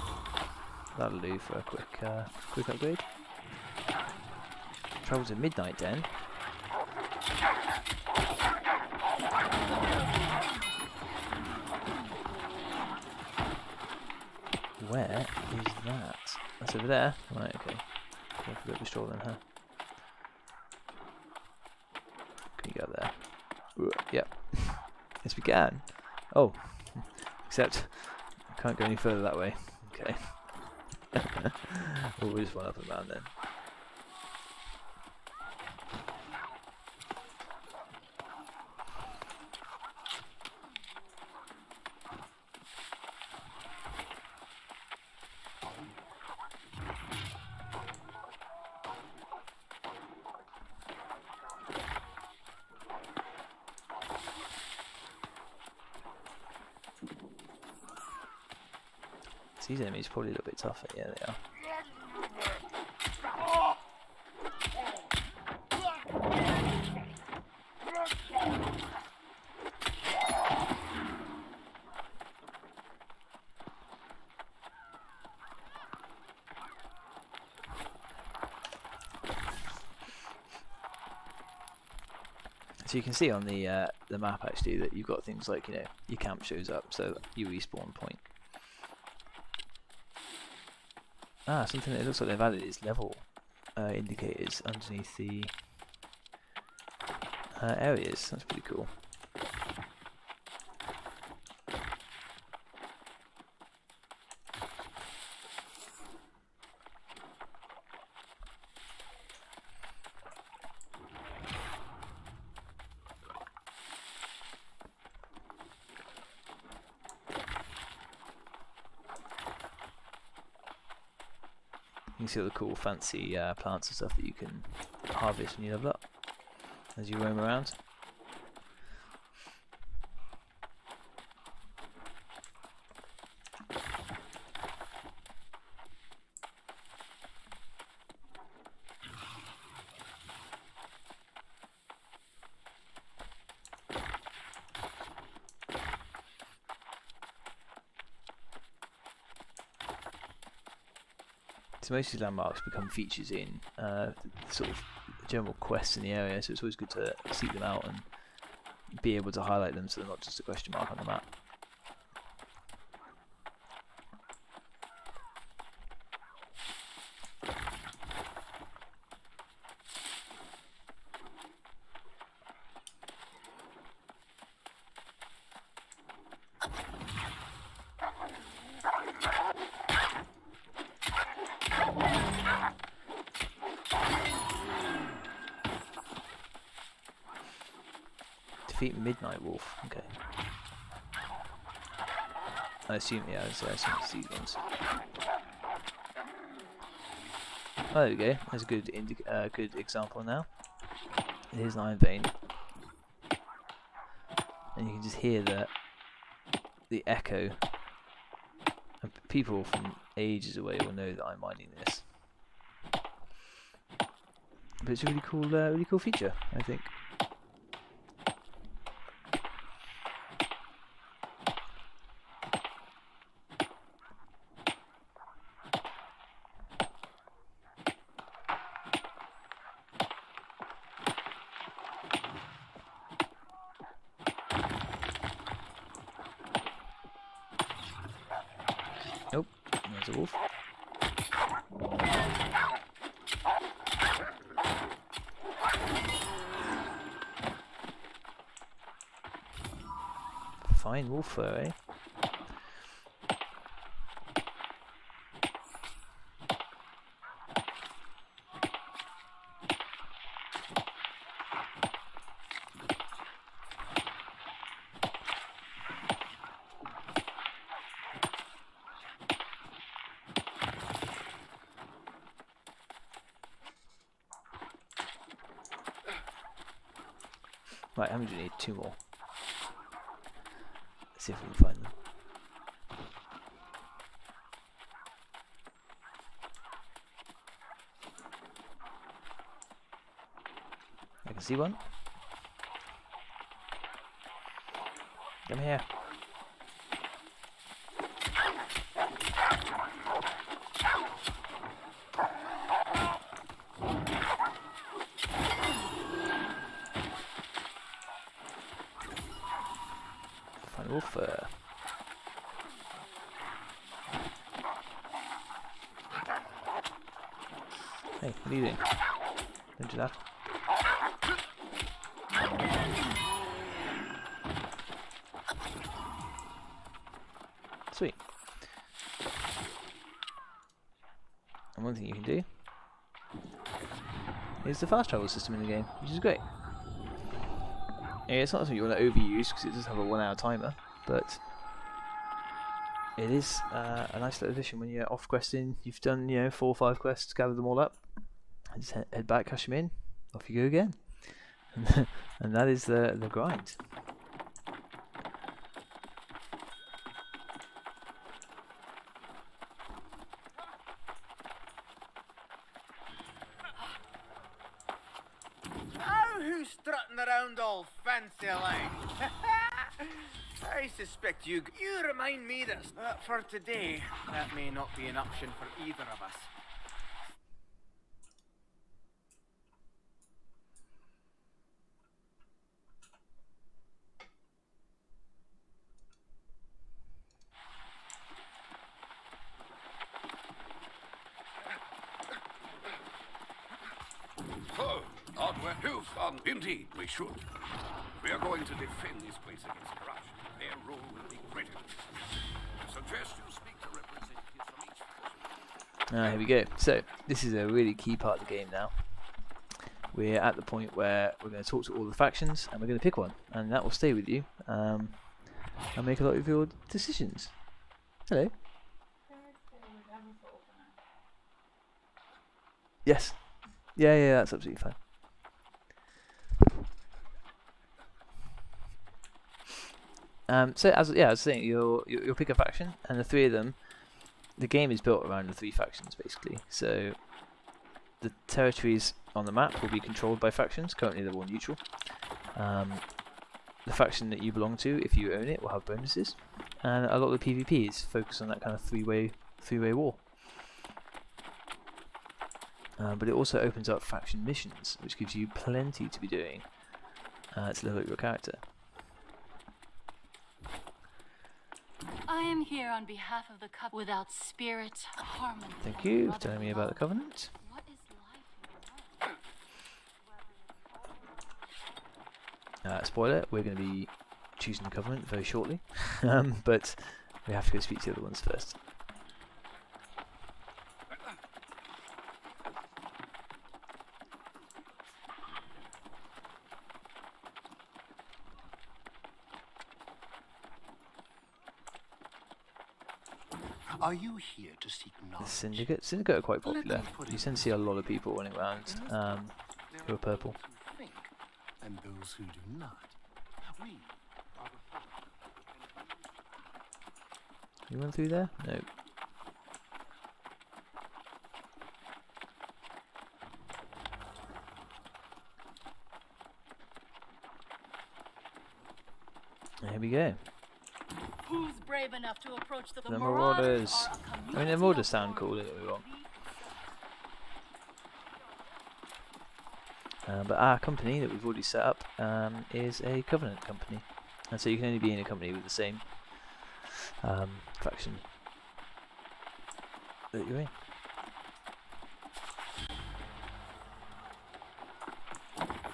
[SPEAKER 1] That'll do for a quick upgrade. Travel to Midnight Den. Where is that? That's over there. Right, okay. Go for a bit of a stroll then, huh? Can you go there? Ooh, yep. Yes, we can. Oh, except I can't go any further that way. Okay. We'll just run up and down then. These enemies are probably a little bit tougher. Yeah, they are. So you can see on the map actually that you've got things like, you know, your camp shows up, so you respawn point. Ah, something that looks like they've added is level indicators underneath the areas. That's pretty cool. You can see all the cool fancy plants and stuff that you can harvest when you level up as you roam around. So most of these landmarks become features in sort of general quests in the area, so it's always good to seek them out and be able to highlight them so they're not just a question mark on the map. Defeat Midnight Wolf. Okay. I assume, yeah, I assume it's these ones. Oh, there we go. There's a good good example now. Here's an Iron Vein. And you can just hear the echo. And people from ages away will know that I'm mining this. But it's a really cool feature, I think. Nope, there's a wolf. Fine wolf fur, eh? Right, how many do you need? 2 more. Let's see if we can find them. I can see one. Come here. Fine wolf fur. Hey, what are you doing? Don't do that. Sweet. And one thing you can do is the fast travel system in the game, which is great. Yeah, it's not something you want to overuse because it does have a 1 hour timer, but it is a nice little addition when you're off questing. You've done 4 or 5 quests, gather them all up, and just head back, cash them in, off you go again. And that is the grind.
[SPEAKER 7] Oh, who's strutting around all fancy like? I suspect you remind me that for today, that may not be an option for either of us.
[SPEAKER 2] So, hardware too fun. Indeed, we should. We are going to defend this place against corruption. Their role will be critical. I suggest you speak to representatives from each faction.
[SPEAKER 1] Here we go. So, this is a really key part of the game now. We're at the point where we're going to talk to all the factions and we're going to pick one. And that will stay with you and make a lot of your decisions. Hello. Yes. Yeah, that's absolutely fine. So as I was saying, you'll pick a faction, and the 3 of them, the game is built around the 3 factions basically. So the territories on the map will be controlled by factions. Currently they're all neutral. The faction that you belong to, if you own it, will have bonuses, and a lot of the PvP is focused on that kind of three-way war. But it also opens up faction missions, which gives you plenty to be doing to level up your character.
[SPEAKER 8] I am here on behalf of the Covenant. Without spirit, harmony.
[SPEAKER 1] Thank you for telling me about the Covenant.
[SPEAKER 8] What is life?
[SPEAKER 1] Spoiler, we're going to be choosing the Covenant very shortly, but we have to go speak to the other ones first.
[SPEAKER 9] Are you here to seek
[SPEAKER 1] The
[SPEAKER 9] knowledge?
[SPEAKER 1] Syndicate are quite
[SPEAKER 9] Let me
[SPEAKER 1] popular.
[SPEAKER 9] put
[SPEAKER 1] You
[SPEAKER 9] it
[SPEAKER 1] tend to see a lot of people running around who are purple.
[SPEAKER 9] Those who think, and those who do not. We are the
[SPEAKER 1] You went through there? No. There we go.
[SPEAKER 8] Who's brave enough to approach the
[SPEAKER 1] The
[SPEAKER 8] Marauders?
[SPEAKER 1] Marauders.
[SPEAKER 8] Are a
[SPEAKER 1] I mean, the
[SPEAKER 8] community
[SPEAKER 1] Marauders
[SPEAKER 8] of
[SPEAKER 1] sound cool,
[SPEAKER 8] warriors.
[SPEAKER 1] don't get me wrong. But our company that we've already set up is a Covenant company. And so you can only be in a company with the same faction that you're in.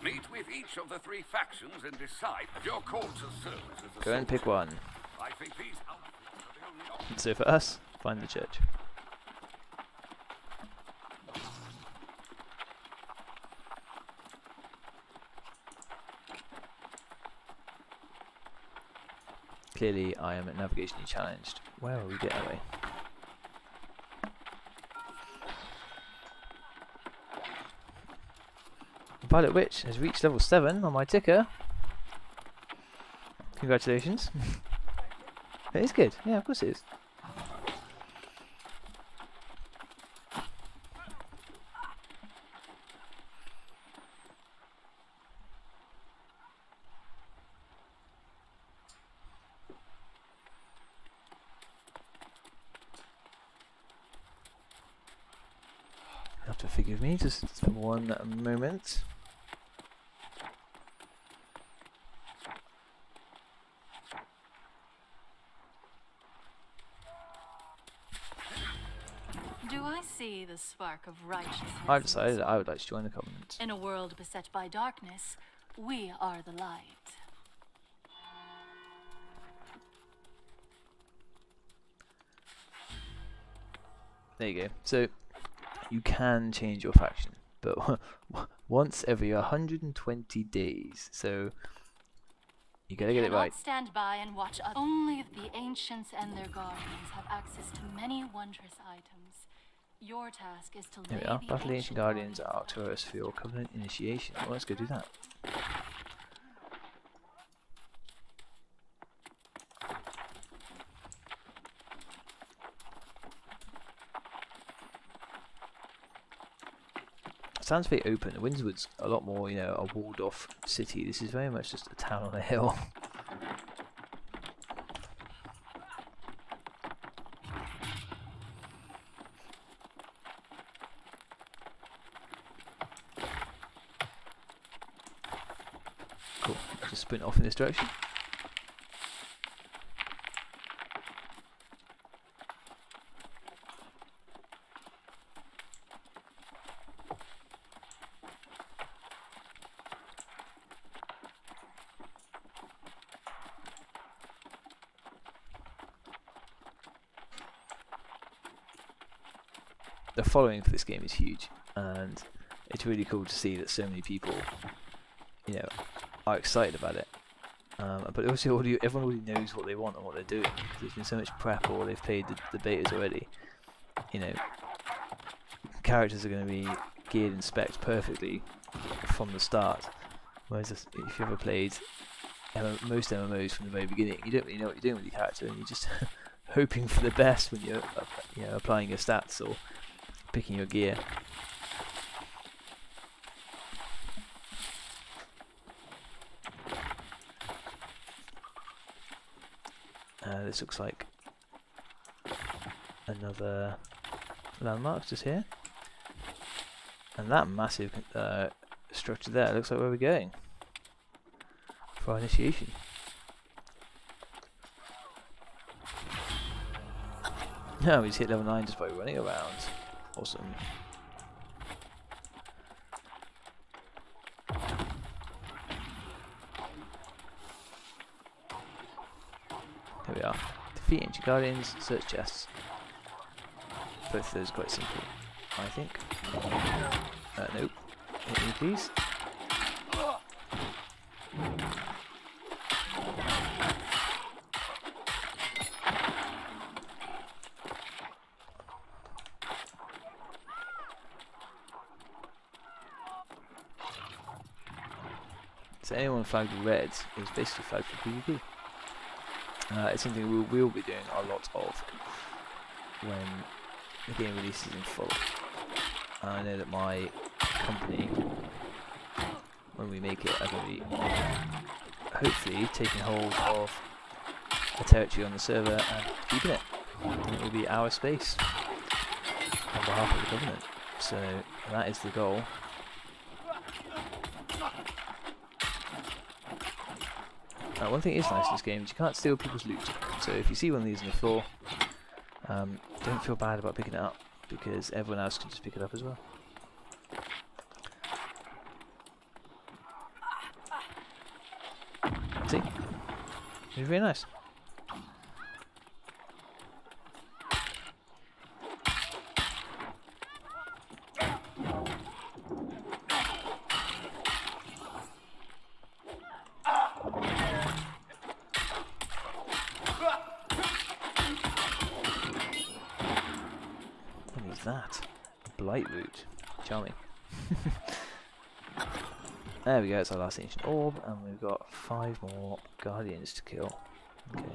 [SPEAKER 2] Meet with each of the 3 factions and decide if you're called to service as a
[SPEAKER 1] Go and pick
[SPEAKER 2] soldier.
[SPEAKER 1] one.
[SPEAKER 2] I think these outfits are the only option.
[SPEAKER 1] So for us, find the church. Clearly, I am navigationally challenged. Where will we get away? Violet Witch has reached level 7 on my ticker. Congratulations. It is good. Yeah, of course it is. You have to forgive me just one moment.
[SPEAKER 8] Do I see the spark of righteousness?
[SPEAKER 1] I've
[SPEAKER 8] in
[SPEAKER 1] decided
[SPEAKER 8] this
[SPEAKER 1] I would like to join the Covenant.
[SPEAKER 8] In a world beset by darkness, we are the light.
[SPEAKER 1] There you go. So you can change your faction, but once every 120 days. So you gotta get it
[SPEAKER 8] Cannot
[SPEAKER 1] right.
[SPEAKER 8] stand by and watch only the ancients and their guardians have access to many wondrous items. Your task is to
[SPEAKER 1] There we
[SPEAKER 8] lay
[SPEAKER 1] are.
[SPEAKER 8] the
[SPEAKER 1] Battle the Ancient Guardians at
[SPEAKER 8] low.
[SPEAKER 1] Arcturus for your Covenant initiation. Well, let's go do that. Sounds very open. Windswood's a lot more, you know, a walled-off city. This is very much just a town on a hill. Cool. Just sprint off in this direction. The following for this game is huge, and it's really cool to see that so many people, you know, are excited about it. But also, everyone already knows what they want and what they're doing. There's been so much prep, or they've played the betas already. You know, characters are going to be geared and spec'd perfectly from the start. Whereas if you've ever played most MMOs from the very beginning, you don't really know what you're doing with your character, and you're just hoping for the best when you're applying your stats or picking your gear. This looks like another landmark just here, and that massive structure there looks like where we're going for our initiation. No, we just hit level 9 just by running around. Awesome. There we are. Defeat Ancient Guardians, search chests. Both of those are quite simple, I think. Nope. Hit me, please. So anyone flagged red is basically flagged for PvP. It's something we will be doing a lot of when the game releases in full. I know that my company, when we make it, are going to be hopefully taking hold of a territory on the server and keeping it. And it will be our space on behalf of the government. So that is the goal. One thing is nice in this game is you can't steal people's loot. So if you see one of these on the floor, don't feel bad about picking it up, because everyone else can just pick it up as well. See? It's very nice. What is that? Blight root. Charming. There we go, it's our last ancient orb, and we've got 5 more guardians to kill. Okay.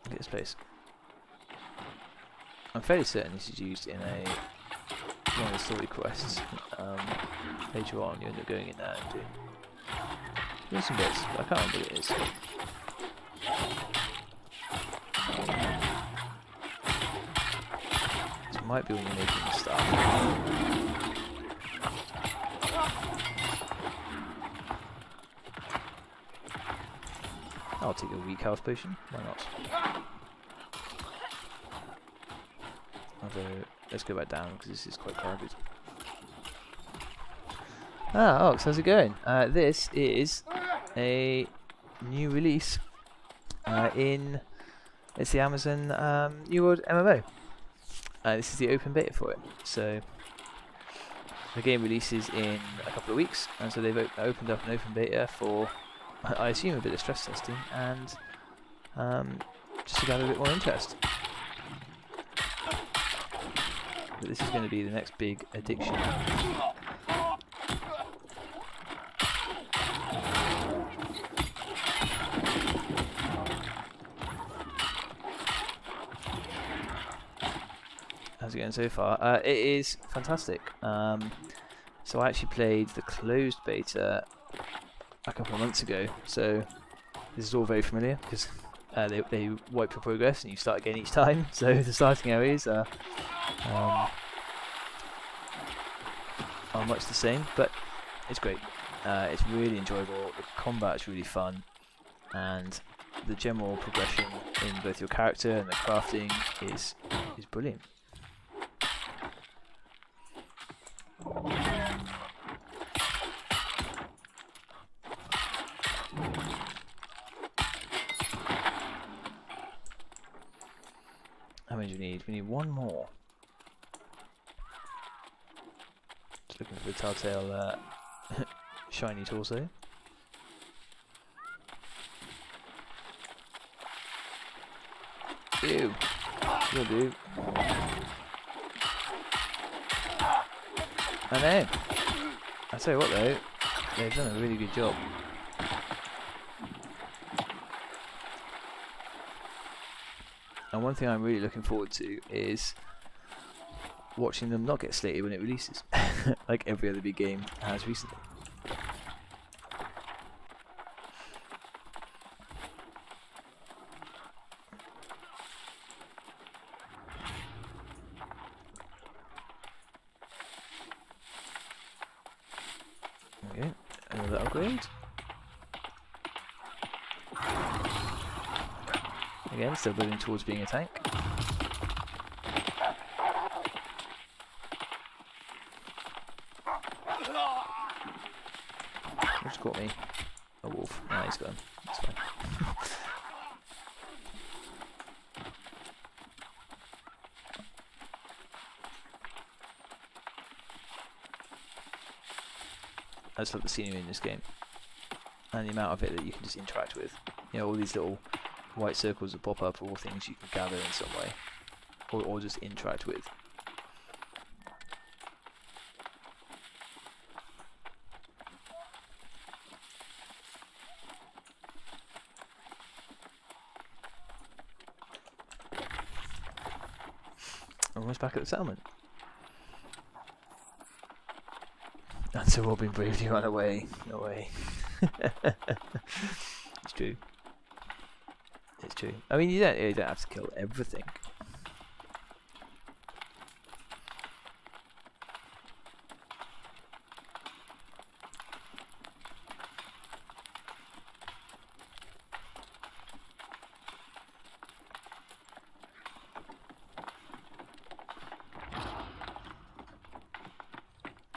[SPEAKER 1] Look at this place. I'm fairly certain this is used in one of the story quests. Later on, you end up going in there and doing some bits, but I can't remember what it is. This might be when you're making the stuff. I'll take a weak health potion, why not? Although, let's go back down because this is quite crowded. Ah, Ox, how's it going? This is a new release it's the Amazon New World MMO. This is the open beta for it. So the game releases in a couple of weeks, and so they've opened up an open beta for, I assume, a bit of stress testing and just to gather a bit more interest. But this is going to be the next big addiction. How's it going so far? It is fantastic. So I actually played the closed beta a couple of months ago, so this is all very familiar because they wipe your progress and you start again each time. So the starting areas are much the same, but it's great. It's really enjoyable. The combat is really fun, and the general progression in both your character and the crafting is brilliant. How many do we need? We need one more. Just looking for the telltale shiny torso. Ew. You'll do. I know. I tell you what though, they've done a really good job. And one thing I'm really looking forward to is watching them not get slated when it releases, like every other big game has recently. Okay, another upgrade. Again, still building towards being a tank. Who's caught me? A wolf. No, he's gone. That's fine. I just love the scenery in this game. and the amount of it that you can just interact with. You know, all these little white circles that pop up are all things you can gather in some way, or just interact with. Almost back at the settlement. And so Robin bravely ran away. No way. It's true. It's true. I mean, you don't have to kill everything.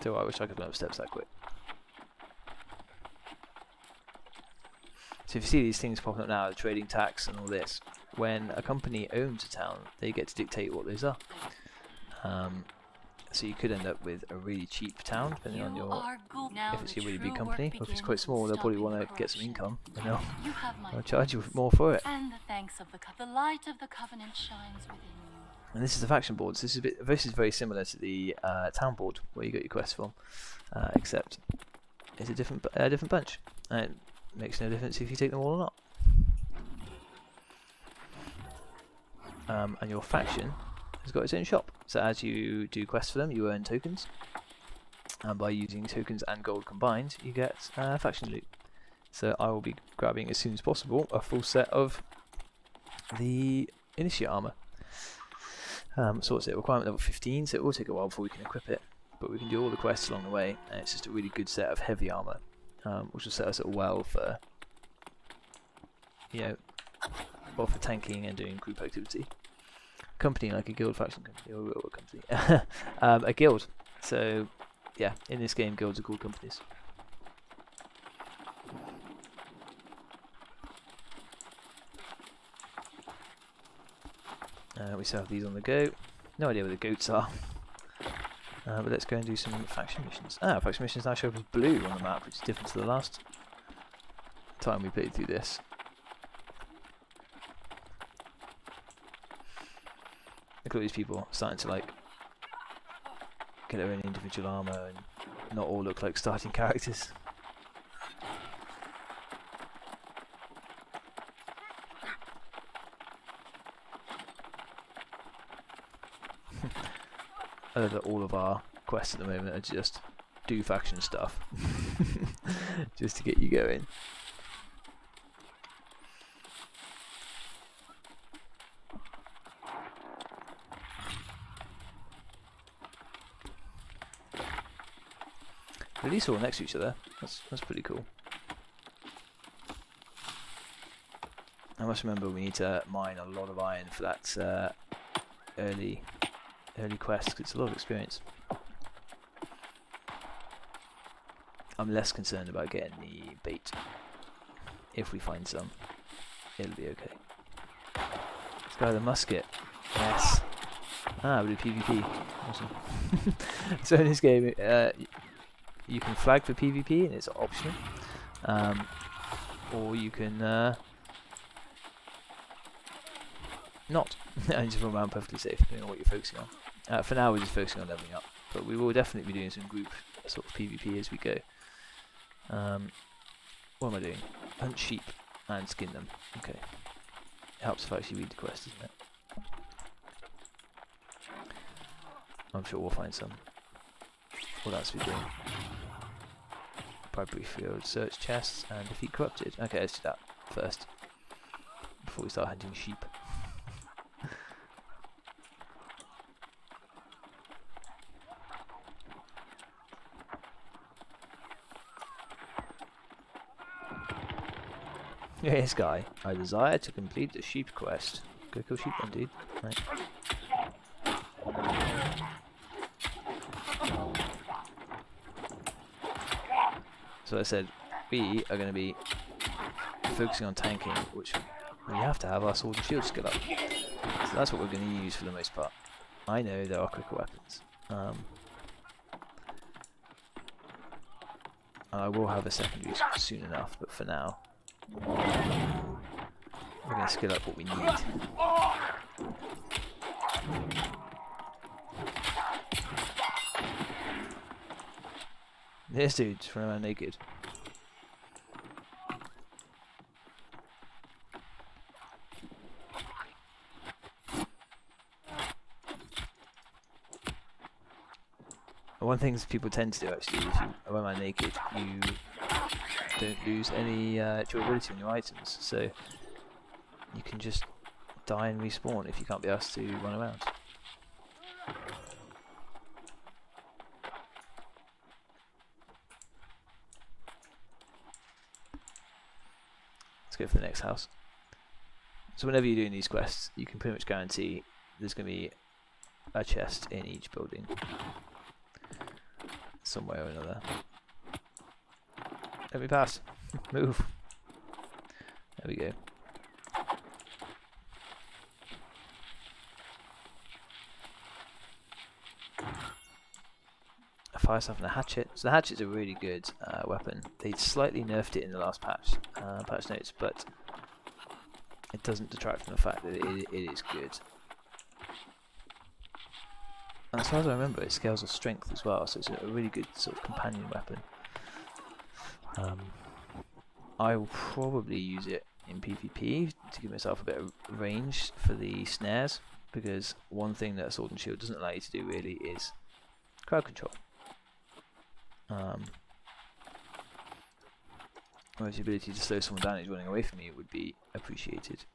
[SPEAKER 1] So I wish I could run up steps that quick. So if you see these things popping up now, the trading tax and all this, when a company owns a town, they get to dictate what those are. So you could end up with a really cheap town, depending on your, if it's a really big company, or if it's quite small, they'll probably want to get some income, and they'll charge you more for it.
[SPEAKER 8] And the thanks of the light of the covenant shines within you.
[SPEAKER 1] And this is the faction boards. This is very similar to the town board where you got your quests from, except it's a different bunch. And it makes no difference if you take them all or not. And your faction has got its own shop. So as you do quests for them, you earn tokens, and by using tokens and gold combined, you get faction loot. So I will be grabbing as soon as possible a full set of the initiate armor. So what's it? Requirement level 15, so it will take a while before we can equip it, but we can do all the quests along the way, and it's just a really good set of heavy armor, which will set us up well for, for tanking and doing group activity. Company like a guild, faction company, or a real company. A guild. So yeah, in this game, guilds are called companies. We still have these on the go. No idea where the goats are. But let's go and do some faction missions. Faction missions now show up as blue on the map, which is different to the last time we played through this. Look at all these people starting to like get their own individual armor and not all look like starting characters. I know that all of our quests at the moment are just do faction stuff, just to get you going. At least all next to each other. That's pretty cool. I must remember we need to mine a lot of iron for that early quest, because it's a lot of experience. I'm less concerned about getting the bait. If we find some, it'll be okay. Let's go with the musket. Yes. We do PvP. Awesome. So in this game, you can flag for PvP and it's optional, or you can not, and just run around perfectly safe, depending on what you're focusing on. For now, we're just focusing on leveling up, but we will definitely be doing some group sort of PvP as we go. What am I doing? Hunt sheep and skin them. Okay. It helps if I actually read the quest, doesn't it? I'm sure we'll find some. What else are we doing? Primary field, search chests, and defeat corrupted. Okay, let's do that first, before we start hunting sheep. Yes, guy. I desire to complete the sheep quest. Go kill sheep then, dude. Right. So I said, we are going to be focusing on tanking, which we have to have our sword and shield skill up. So that's what we're going to use for the most part. I know there are quicker weapons. I will have a secondary soon enough, but for now, we're going to skill up what we need. This dude's running around naked. One thing people tend to do actually, if you run around naked, you don't lose any durability on your items, so you can just die and respawn if you can't be asked to run around. Let's go for the next house. So whenever you're doing these quests, you can pretty much guarantee there's going to be a chest in each building, somewhere or another. Let me pass. Move. There we go. A fire staff and a hatchet. So the hatchet's a really good weapon. They slightly nerfed it in the last patch notes, but it doesn't detract from the fact that it is good. And as far as I remember, it scales with strength as well, so it's a really good sort of companion weapon. I will probably use it in PvP to give myself a bit of range for the snares, because one thing that Sword and Shield doesn't allow you to do really is crowd control. Whereas the ability to slow someone down who's running away from you would be appreciated.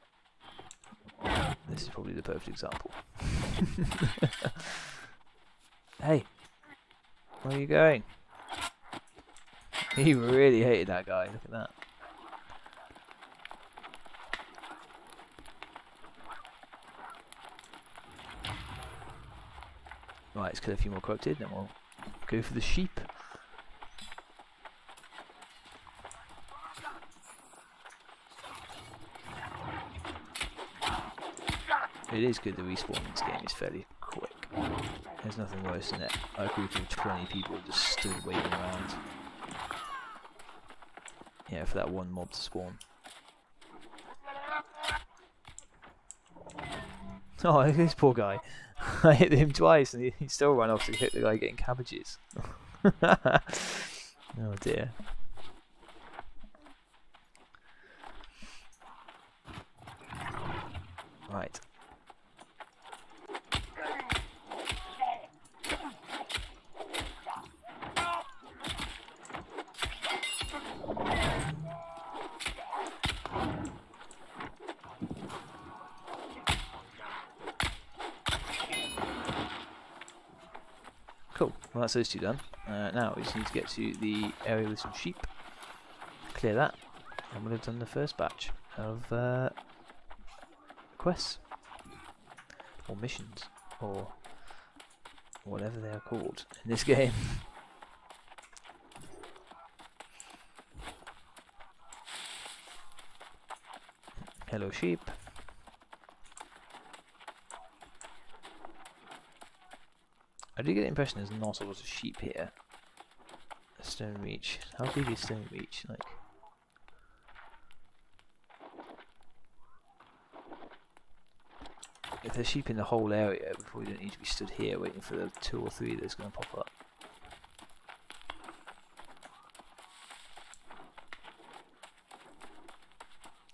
[SPEAKER 1] This is probably the perfect example. Hey, where are you going? He really hated that guy, look at that. Right, let's kill a few more corrupted, then we'll go for the sheep. It is good the respawn in this game is fairly quick. There's nothing worse than a group of 20 people just stood waiting around. Yeah, for that one mob to spawn. Oh, this poor guy. I hit him twice and he still ran off to hit the guy getting cabbages. Oh dear. Right. Cool, well that's those two done. Now we just need to get to the area with some sheep, clear that, and we'll have done the first batch of quests, or missions, or whatever they are called in this game. Hello sheep. I do get the impression there's not a lot of sheep here. Stone Reach. How big is Stone Reach? Like, if there's sheep in the whole area, we probably don't need to be stood here waiting for the 2 or 3 that's going to pop up.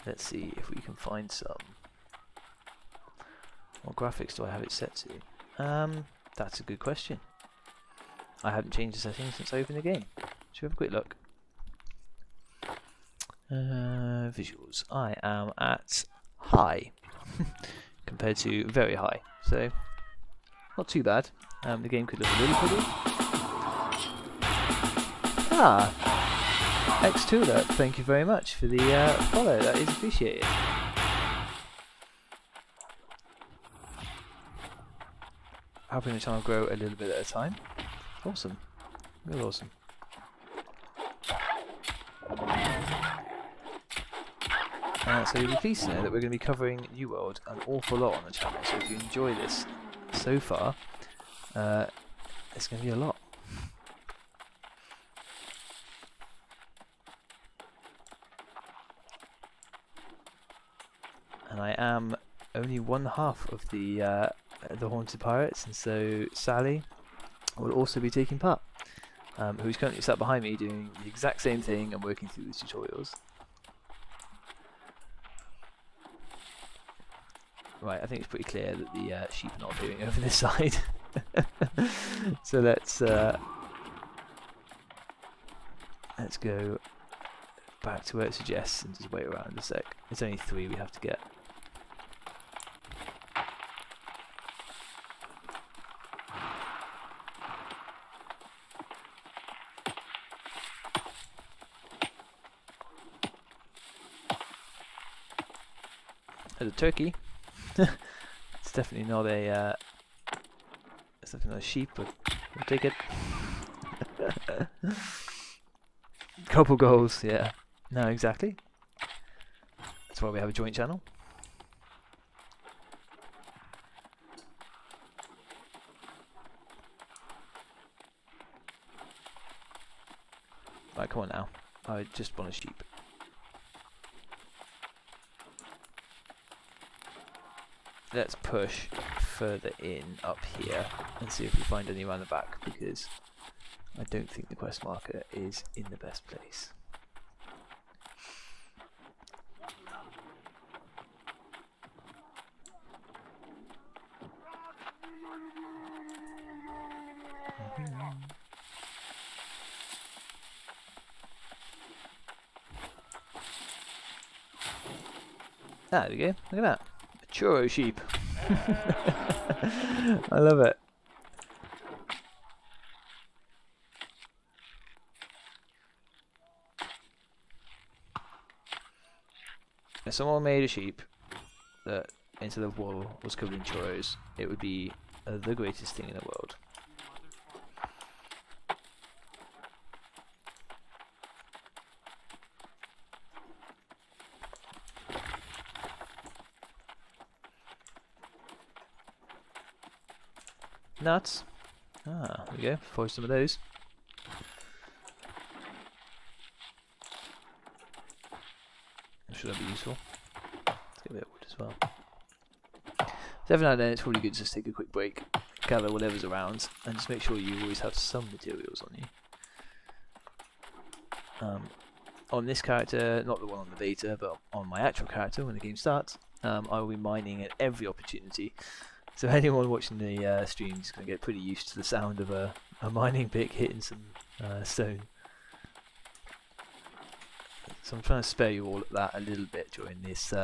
[SPEAKER 1] Let's see if we can find some. What graphics do I have it set to? That's a good question. I haven't changed the settings since I opened the game. Should we have a quick look? Visuals. I am at high compared to very high, so not too bad. The game could look a little pretty. X2alert, thank you very much for the follow. That is appreciated. Helping the channel grow a little bit at a time. Awesome. Real awesome. So you'll be pleased to know that we're going to be covering New World an awful lot on the channel. So if you enjoy this so far, it's going to be a lot. and I am only one half of the Haunted Pirates, and so Sally will also be taking part, who's currently sat behind me doing the exact same thing and working through the tutorials. Right, I think it's pretty clear that the sheep are not appearing over this side. So let's go back to where it suggests and just wait around a sec. It's only 3 we have to get. There's a turkey. It's definitely not a it's definitely not a sheep, but we'll take it. Couple goals, yeah. No, exactly. That's why we have a joint channel. Right, come on now. I just want a sheep. Let's push further in up here and see if we find any around the back, because I don't think the quest marker is in the best place. Ah, there we go. Look at that. A churro sheep. I love it. If someone made a sheep that instead of wool was covered in churros, it would be the greatest thing in the world. Nuts. Ah, there we go. Forge some of those. Should that be useful? Let's get a bit of wood as well. So every now and then it's probably good to just take a quick break, gather whatever's around, and just make sure you always have some materials on you. On this character, not the one on the beta, but on my actual character when the game starts, I will be mining at every opportunity. So anyone watching the stream is going to get pretty used to the sound of a mining pick hitting some stone. So I'm trying to spare you all of that a little bit during this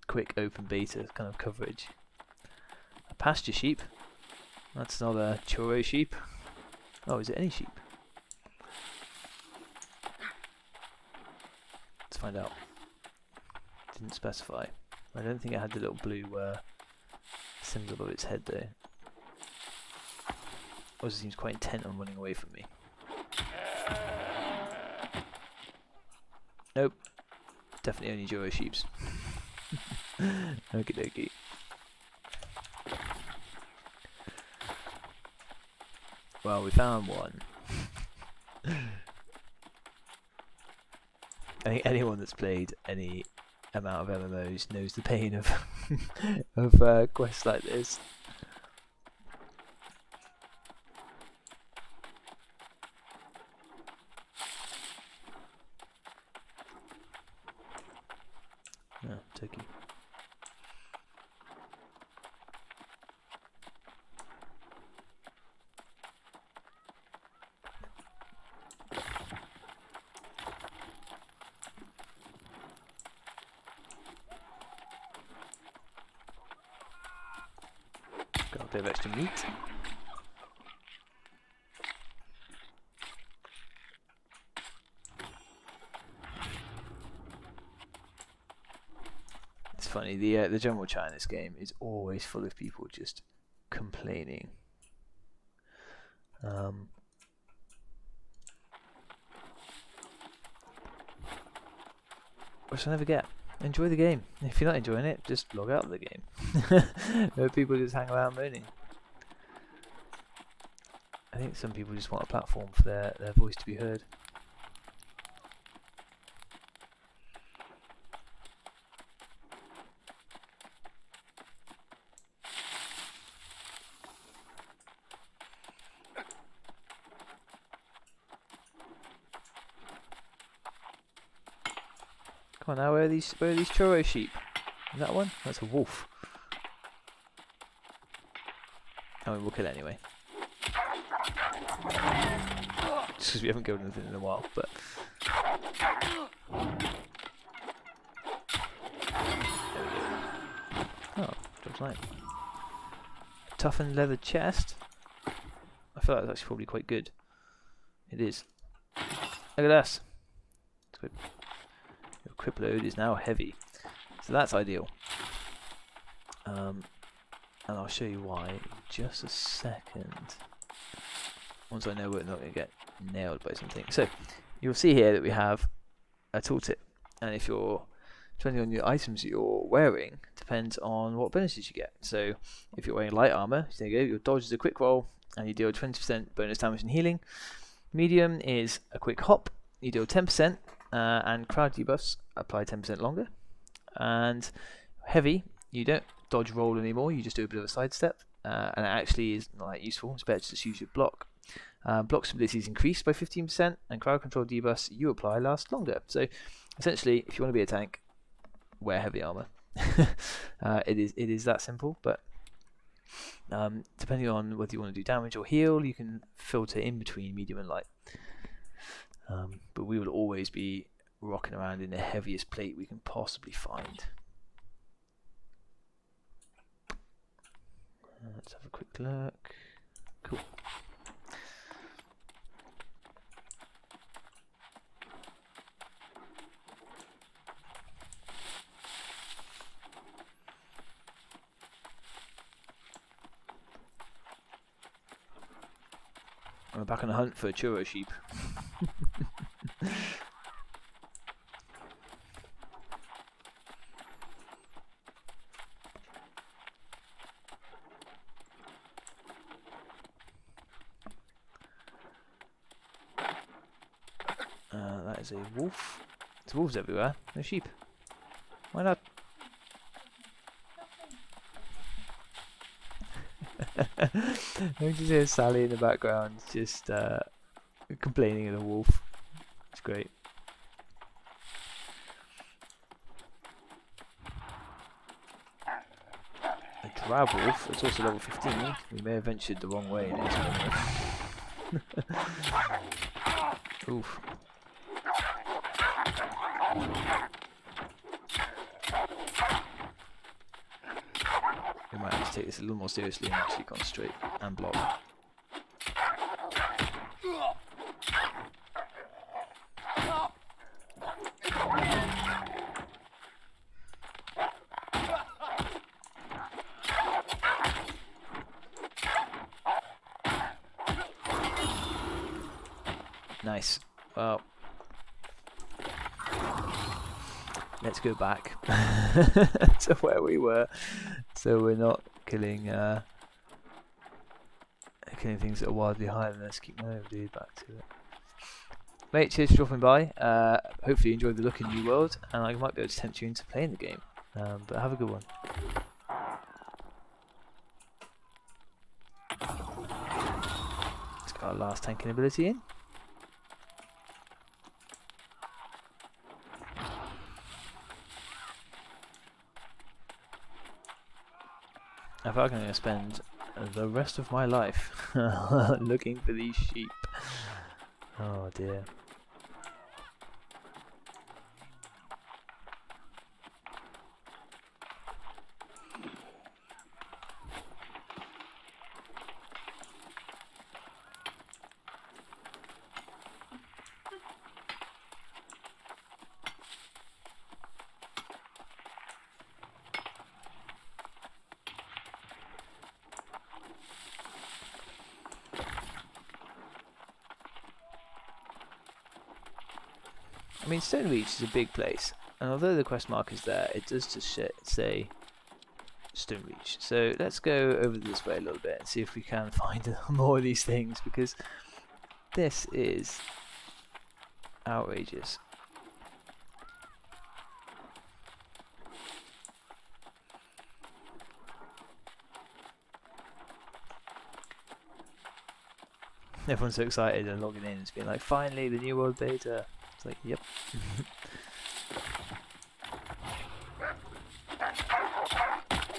[SPEAKER 1] quick open beta kind of coverage. A pasture sheep. That's not a churro sheep. Oh, is it any sheep? Let's find out. Didn't specify. I don't think it had the little blue symbol above its head though. Also seems quite intent on running away from me. Nope. Definitely only churro sheeps. Okie dokie. Well, we found one. I think anyone that's played any amount of MMOs knows the pain of of quests like this. Oh, turkey. Got a bit of extra meat. It's funny, the general chat in this game is always full of people just complaining. Which I never get. Enjoy the game. If you're not enjoying it, just log out of the game. No people just hang around moaning. I think some people just want a platform for their voice to be heard. Come on now, where are these churro sheep? Is that one? That's a wolf. I mean, we'll kill it anyway. Just because we haven't killed anything in a while, but... There we go. Oh, job's light. Toughened leather chest. I feel like that's actually probably quite good. It is. Look at us. Your equip load is now heavy. So that's ideal. And I'll show you why in just a second. Once I know we're not going to get nailed by something. So you'll see here that we have a tooltip. And if you're, depending on your items that you're wearing, depends on what bonuses you get. So if you're wearing light armor, there you go, your dodge is a quick roll and you deal 20% bonus damage and healing. Medium is a quick hop, you deal 10%, and crowd debuffs apply 10% longer. And heavy, you don't dodge roll anymore, you just do a bit of a sidestep, and it actually is not that useful. It's better to just use your block. Block stability is increased by 15%, and crowd control debuffs you apply last longer. So essentially, if you want to be a tank, wear heavy armor. It is that simple, but depending on whether you want to do damage or heal, you can filter in between medium and light. But we will always be rocking around in the heaviest plate we can possibly find. Let's have a quick look. Cool. I'm back on the hunt for churro sheep. That is a wolf. There's wolves everywhere. No sheep. Why not? I can just hear Sally in the background just complaining at a wolf. It's great. A drab wolf, it's also level 15. We may have ventured the wrong way in this one. Oof. We might have to take this a little more seriously and actually concentrate and block. Nice. Well, let's go back to where we were, so we're not killing killing things that are wildly higher than us. Keep my dude back to it. Mate, cheers for dropping by. Hopefully you enjoyed the look in New World, and I might be able to tempt you into playing the game. But have a good one. Let's get our last tanking ability in. I feel like I'm going to spend the rest of my life looking for these sheep. Oh dear. I mean, Stonereach is a big place, and although the quest mark is there, it does just say Stonereach. So let's go over this way a little bit and see if we can find more of these things, because this is outrageous. Everyone's so excited and logging in. It's been like, finally, the New World beta. It's like, yep.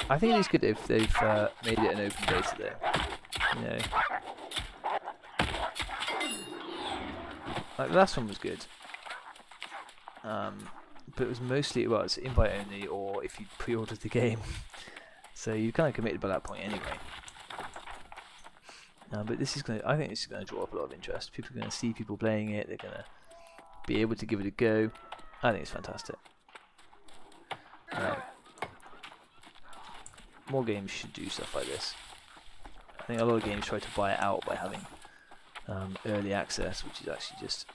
[SPEAKER 1] I think it's good if they've made it an open beta though. You know, like the last one was good, but it was mostly it's invite only, or if you pre-ordered the game, so you kind of committed by that point anyway. But this is I think this is gonna draw up a lot of interest. People are gonna see people playing it. They're gonna be able to give it a go. I think it's fantastic. More games should do stuff like this. I think a lot of games try to buy it out by having early access, which is actually just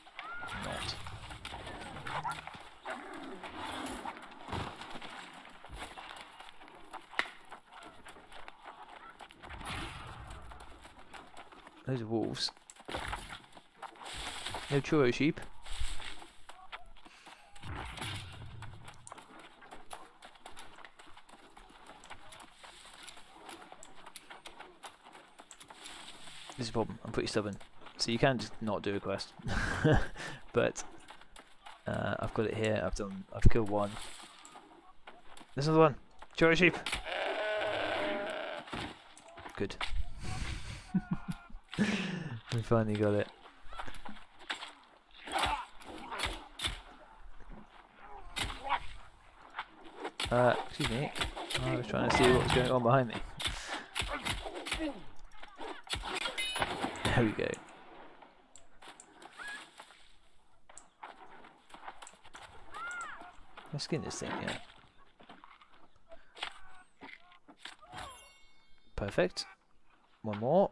[SPEAKER 1] not. Those are wolves. No churro sheep. This is a problem. I'm pretty stubborn, so you can just not do a quest. But I've got it here. I've killed one. There's another one. Churro sheep. Good. We finally got it. Excuse me. I was trying to see what was going on behind me. There we go. Let's skin this thing, yeah. Perfect. One more.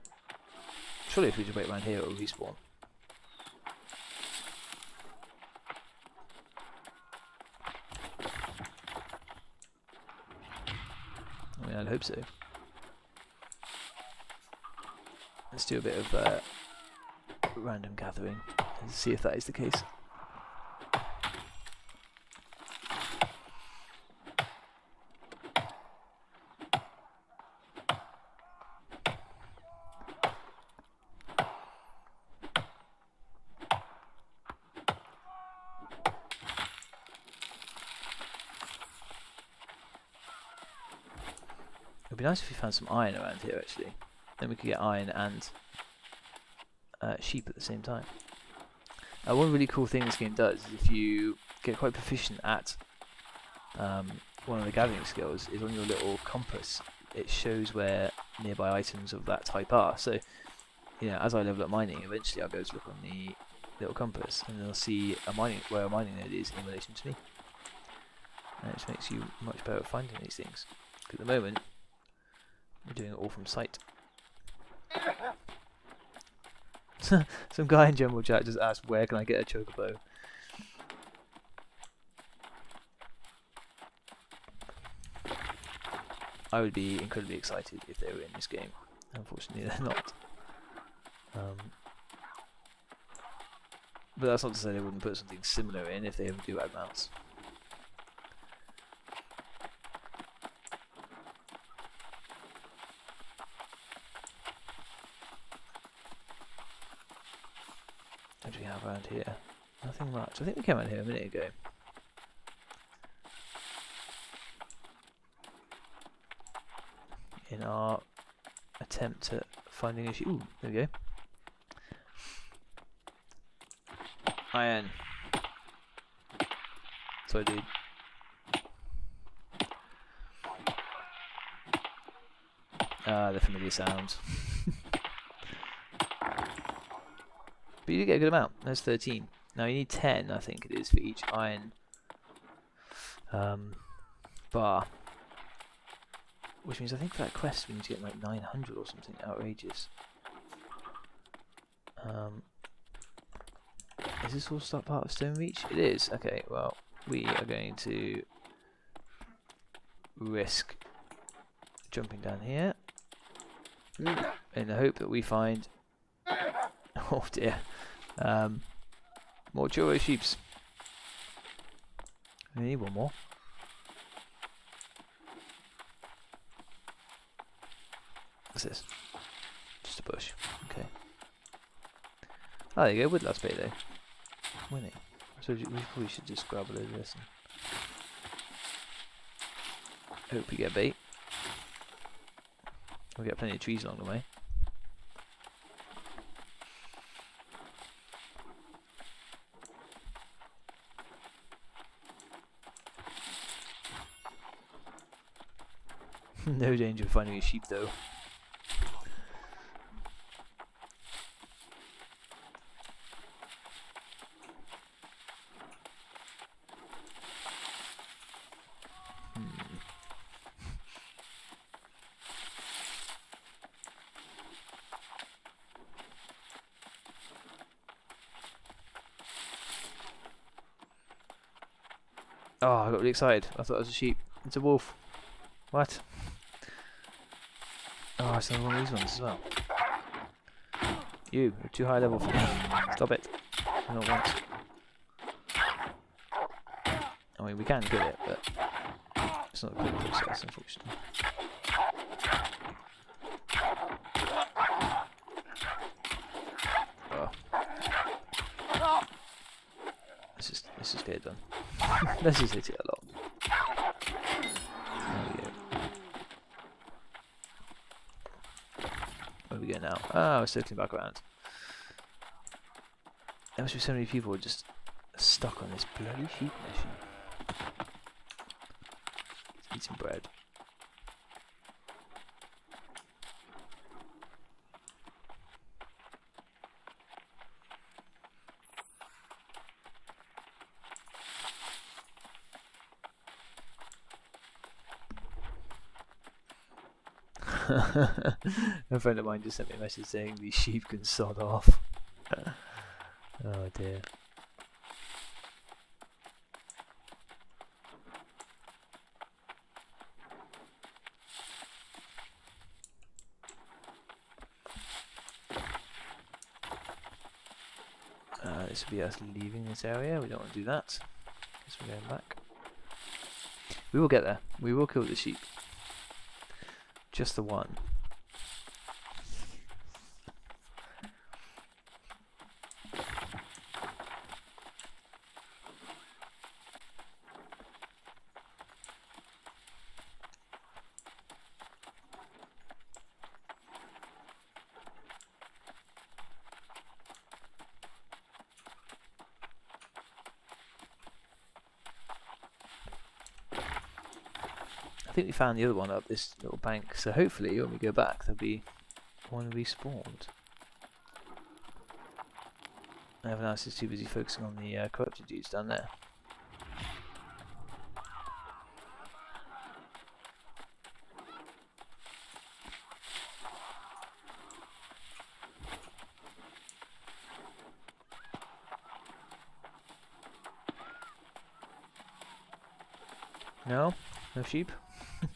[SPEAKER 1] Surely if we just wait around here, it'll respawn. I mean, I'd hope so. Let's do a bit of random gathering and see if that is the case. It would be nice if we found some iron around here actually. Then we could get iron and sheep at the same time. One really cool thing this game does is if you get quite proficient at one of the gathering skills is on your little compass it shows where nearby items of that type are. So you know, as I level up mining, eventually I'll go to look on the little compass and I'll see where a mining node is in relation to me. And it just makes you much better at finding these things. At the moment we're doing it all from sight. Some guy in general chat just asked, where can I get a chocobo? I would be incredibly excited if they were in this game. Unfortunately they're not. But that's not to say they wouldn't put something similar in if they ever do add mounts. What do we have around here? Nothing much. I think we came out here a minute ago. In our attempt at finding a sheep. Ooh, there we go. Iron. Sorry, dude. The familiar sounds. But you do get a good amount. That's 13. Now you need 10, I think it is, for each iron bar. Which means I think for that quest we need to get like 900 or something outrageous. Is this all start part of Stonereach? It is. Okay, well, we are going to risk jumping down here in the hope that we find... Oh dear. More churro sheeps. We need one more. What's this? Just a bush. Okay. Oh, there you go. Woodlouse bait though. Winning. So we probably should just grab a load of this and hope we get bait. We'll get plenty of trees along the way. No danger of finding a sheep though. Oh, I got really excited. I thought it was a sheep. It's a wolf. What? Oh, it's another one of these ones as well. You're too high level for me. Stop it. I don't want. I mean, we can kill it, but it's not a quick process, unfortunately. Oh. Let's just get it done. Let's just hit it a lot. There we go. Where do we go now? Ah, we're circling back around. There must be so many people just stuck on this bloody sheep mission. Let's eat some bread. A friend of mine just sent me a message saying these sheep can sod off. Oh dear. This will be us leaving this area. We don't want to do that. Guess we're going back. We will get there. We will kill the sheep. Just the one. I think we found the other one up this little bank, so hopefully when we go back there'll be one respawned. Everyone else is too busy focusing on the corrupted dudes down there. No? No sheep? Oh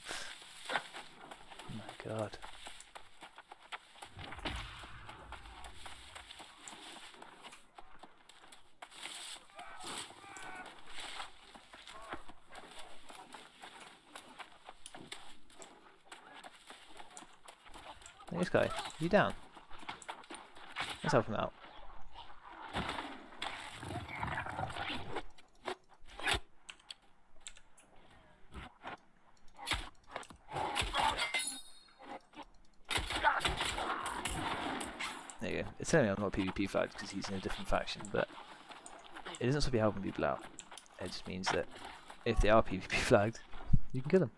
[SPEAKER 1] my god. Hey, this guy, is he down? Let's help him out. There you go. It's telling me I'm not PvP flagged because he's in a different faction, but it doesn't stop you helping people out. It just means that if they are PvP flagged, you can kill them.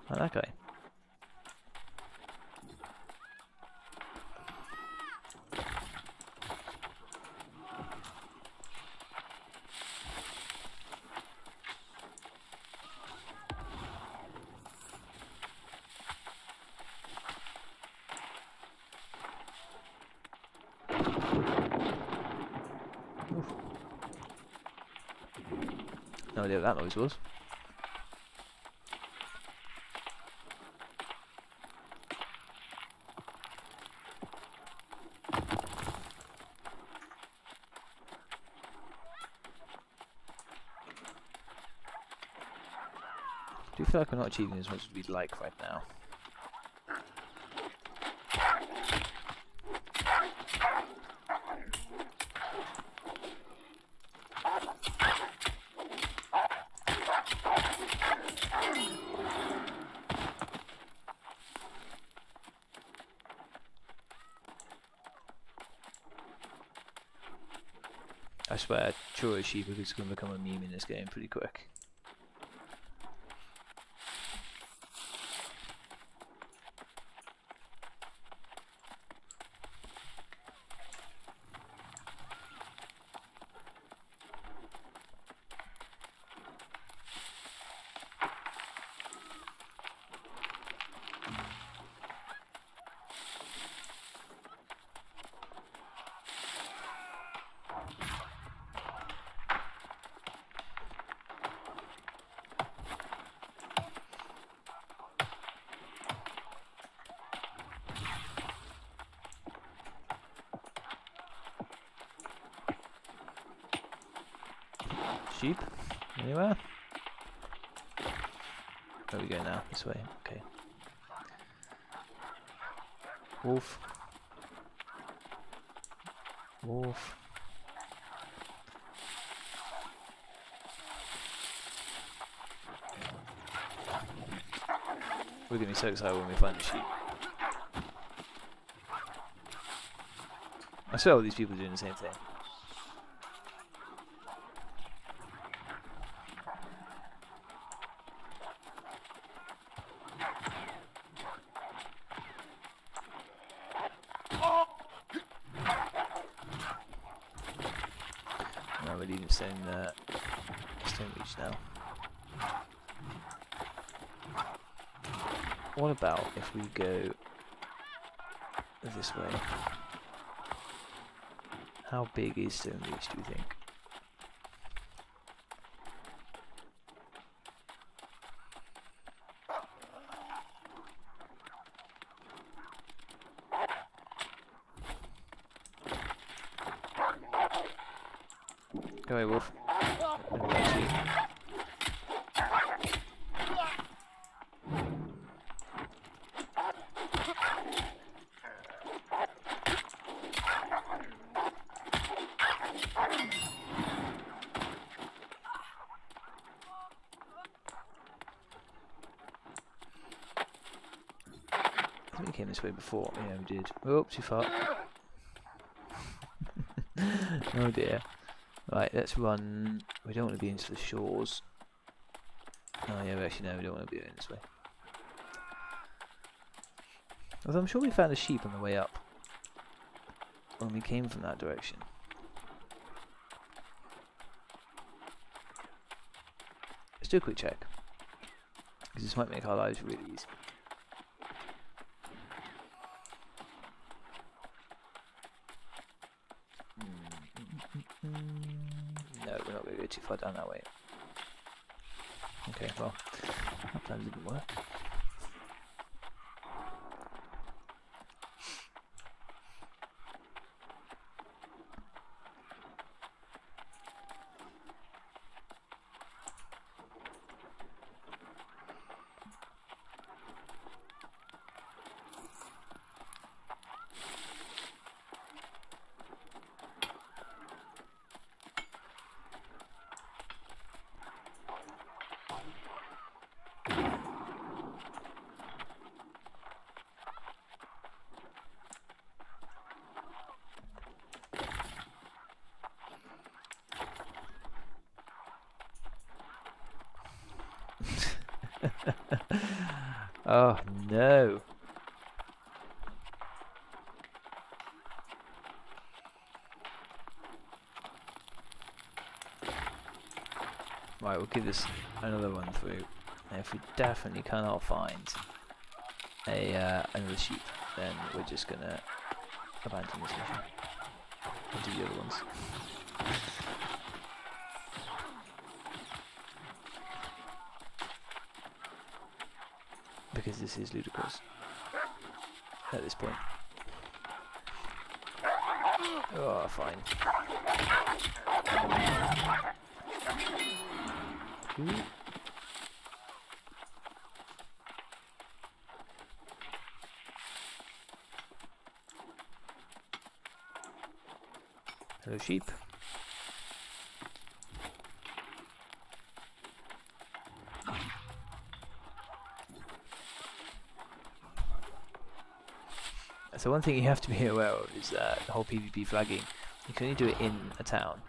[SPEAKER 1] Like that guy. No idea what that noise was. I do feel like we're not achieving as much as we'd like right now. I swear, Churro sheep is going to become a meme in this game pretty quick. Sheep? Anywhere? Where we go now? This way. Okay. Wolf. Wolf. We're gonna be so excited when we find the sheep. I swear all these people are doing the same thing. No, we're leaving Stone Reach now. What about if we go this way? How big is Stone Reach, do you think? Go away, Wolf. I think we came this way before. Yeah, we did. Oh, too far. Oh dear. Right, let's run. We don't want to be into the shores. Oh yeah, actually no, we don't want to be going this way. Although I'm sure we found a sheep on the way up when we came from that direction. Let's do a quick check, because this might make our lives really easy. No, we're not going to go too far down that way. Okay, well, that plan didn't work. Oh no. Right, we'll give this another run through. And if we definitely cannot find another sheep, then we're just gonna abandon this mission and do the other ones. Because this is ludicrous at this point. Oh, fine. Ooh. Hello, sheep. So one thing you have to be aware of is the whole PvP flagging. You can only do it in a town.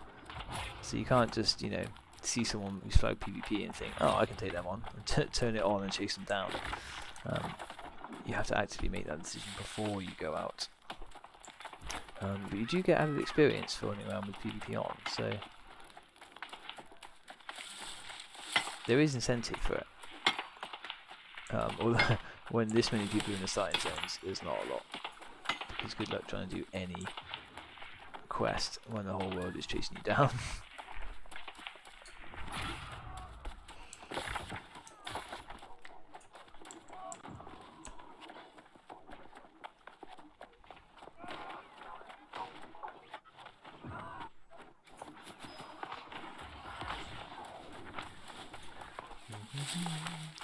[SPEAKER 1] So you can't just, you know, see someone who's flagged PvP and think, oh, I can take them on, and turn it on and chase them down. You have to actively make that decision before you go out. But you do get added experience for running around with PvP on, so there is incentive for it. Although when this many people are in the starting zones, there's not a lot. Because good luck trying to do any quest when the whole world is chasing you down.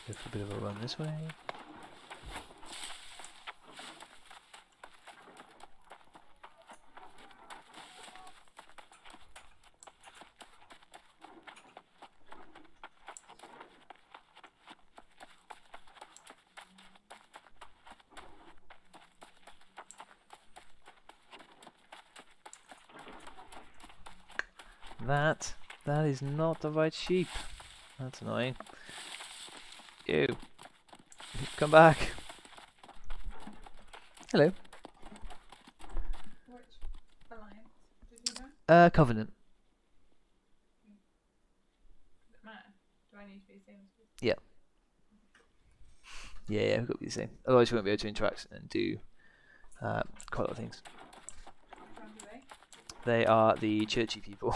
[SPEAKER 1] Go for a bit of a run this way. That is not the right sheep. That's annoying. You. Come back. Hello.
[SPEAKER 10] Which alliance did you know?
[SPEAKER 1] Covenant.
[SPEAKER 10] Does it matter? Do I need to be the same as you?
[SPEAKER 1] Yeah. Yeah, we've got to be the same. Otherwise we won't be able to interact and do quite a lot of things.
[SPEAKER 10] Which ones are they?
[SPEAKER 1] They are the churchy people.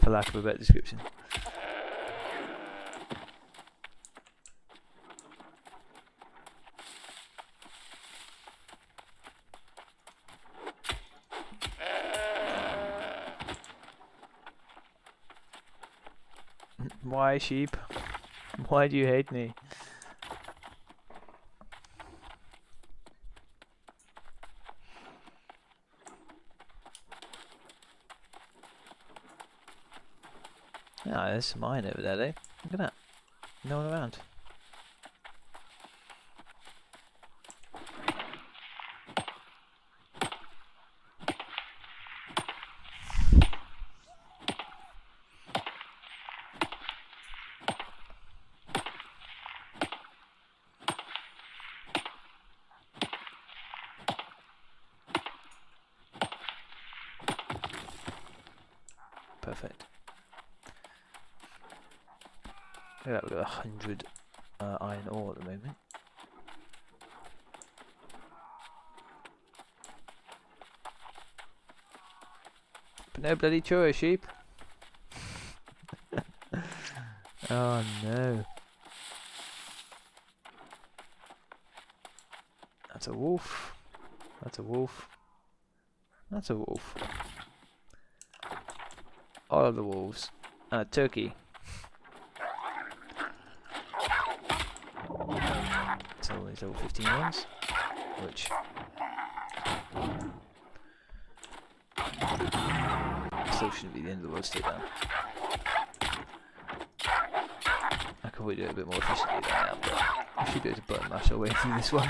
[SPEAKER 1] for lack of a better description. Why, sheep? Why do you hate me? Ah, there's some iron over there, though. Look at that. No one around. Perfect. Look at that, we've got 100 iron ore at the moment. But no bloody churro sheep. Oh no. That's a wolf. That's a wolf. That's a wolf. All of the wolves. And a turkey. So these level 15 ones, which still shouldn't be the end of the world to take down. I could probably do it a bit more efficiently than I am, but I should be able to button mash our way through this one.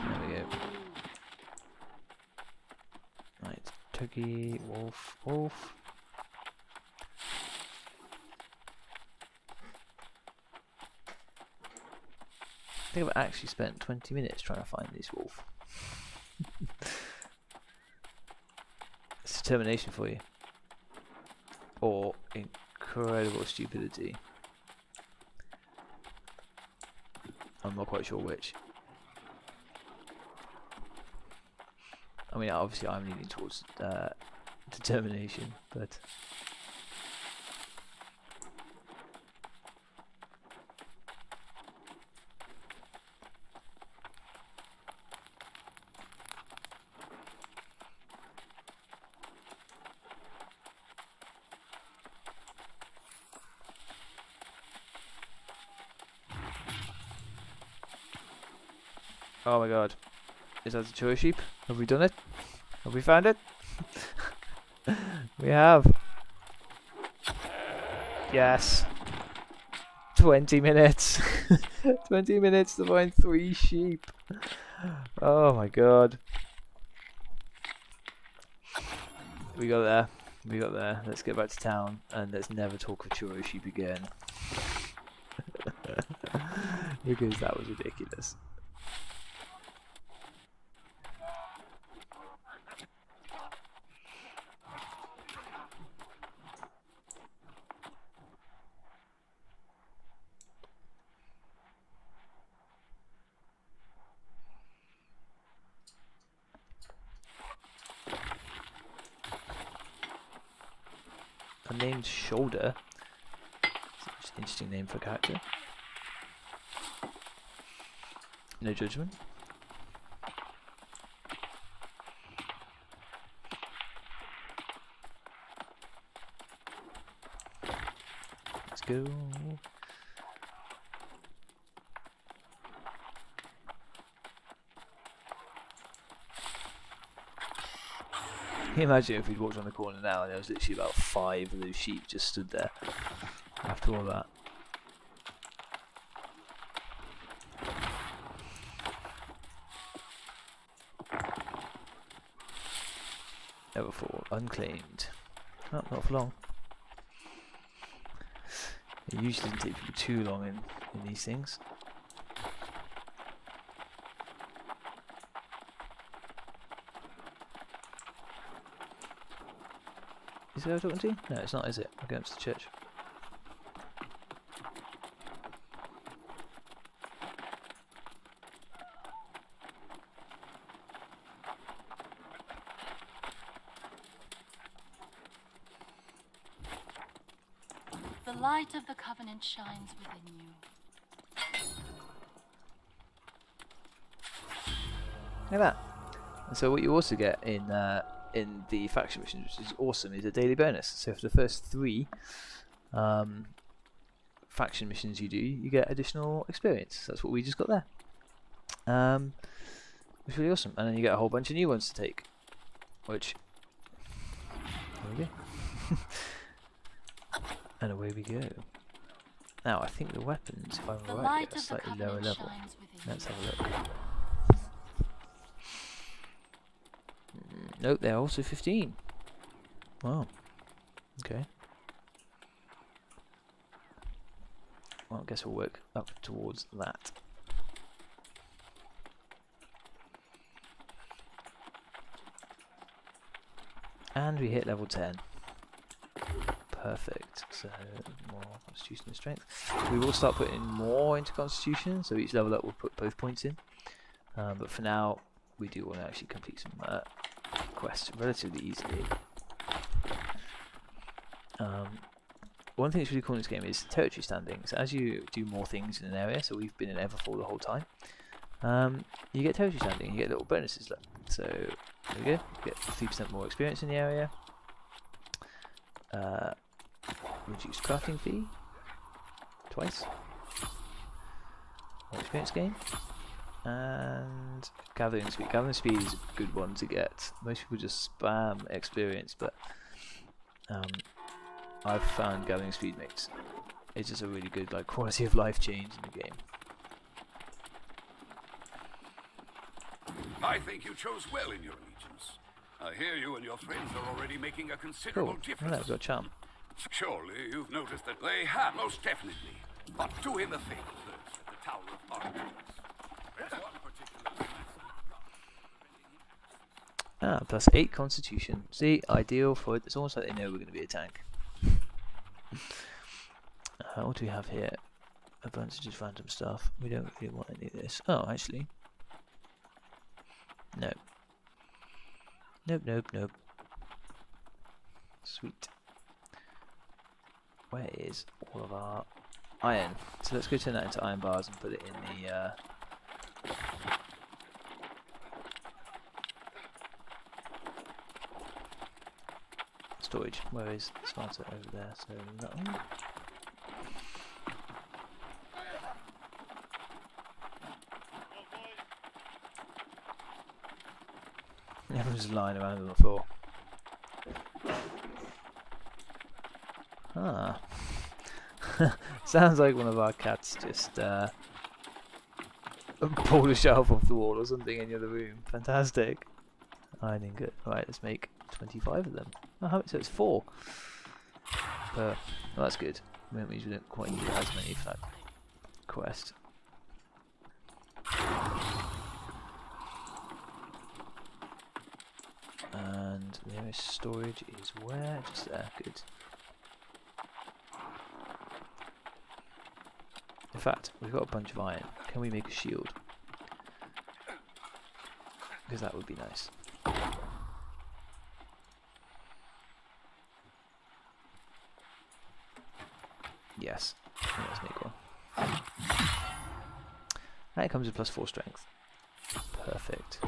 [SPEAKER 1] There we go. Right, turkey, wolf, wolf. I think I've actually spent 20 minutes trying to find this wolf. It's determination for you. Or incredible stupidity. I'm not quite sure which. I mean, obviously I'm leaning towards determination, but... Oh my god. Is that the churro sheep? Have we done it? Have we found it? We have. Yes. 20 minutes. 20 minutes to find 3 sheep. Oh my god. We got there. We got there. Let's get back to town and let's never talk of churro sheep again. Because that was ridiculous. Named Shoulder. It's an interesting name for a character. No judgment. Let's go. Can you imagine if we'd walked on the corner now and there was literally about 5 of those sheep just stood there after all that. Everfall, unclaimed. Oh, not for long. It usually doesn't take people too long in these things. Is it who I'm talking to? No, it's not, is it? I'm going up to the church.
[SPEAKER 8] The light of the covenant shines within you.
[SPEAKER 1] Look at that. And so what you also get in the faction missions, which is awesome, is a daily bonus. So for the first 3 faction missions you do, you get additional experience. That's what we just got there. It's really awesome. And then you get a whole bunch of new ones to take, which there we go. And away we go. Now I think the weapons, if I'm right, are slightly lower level. Let's have a look. Nope, they're also 15. Wow. Okay. Well, I guess we'll work up towards that. And we hit level 10. Perfect. So more constitution and strength. We will start putting more into constitution, so each level up will put both points in. But for now, we do want to actually complete some quests relatively easily. One thing that's really cool in this game is territory standing. So as you do more things in an area, so we've been in Everfall the whole time, you get territory standing, you get little bonuses. So there we go, you get 3% more experience in the area, reduced crafting fee, twice, more experience gain, and gathering speed. Gathering speed is a good one to get. Most people just spam experience, but I've found gathering speed makes it's just a really good quality of life change in the game.
[SPEAKER 2] I think you chose well in your allegiance. I hear you and your friends are already making a considerable
[SPEAKER 1] Cool.
[SPEAKER 2] difference.
[SPEAKER 1] Well, that's got charm.
[SPEAKER 2] Surely you've noticed that they have, most definitely. But do him a favor first at the Tower of Archangels. There's one particular
[SPEAKER 1] Plus 8 constitution. See, ideal for it. It's almost like they know we're going to be a tank. What do we have here? Advantages, random stuff. We don't really want any of this. Oh, actually. No. Nope, nope, nope. Sweet. Where is all of our iron? So let's go turn that into iron bars and put it in the storage. Where is the smarter over there? So that one. Everyone's lying around on the floor. Sounds like one of our cats just pulled a shelf off the wall or something in the other room. Fantastic. Ironing good. Right, let's make 25 of them. Oh, so it's 4. Well, that's good. That means we don't quite need as many for that quest. And the nearest storage is where? Just there. Good. In fact, we've got a bunch of iron. Can we make a shield? Because that would be nice. Yes. Let's make one. And it comes with +4 strength. Perfect.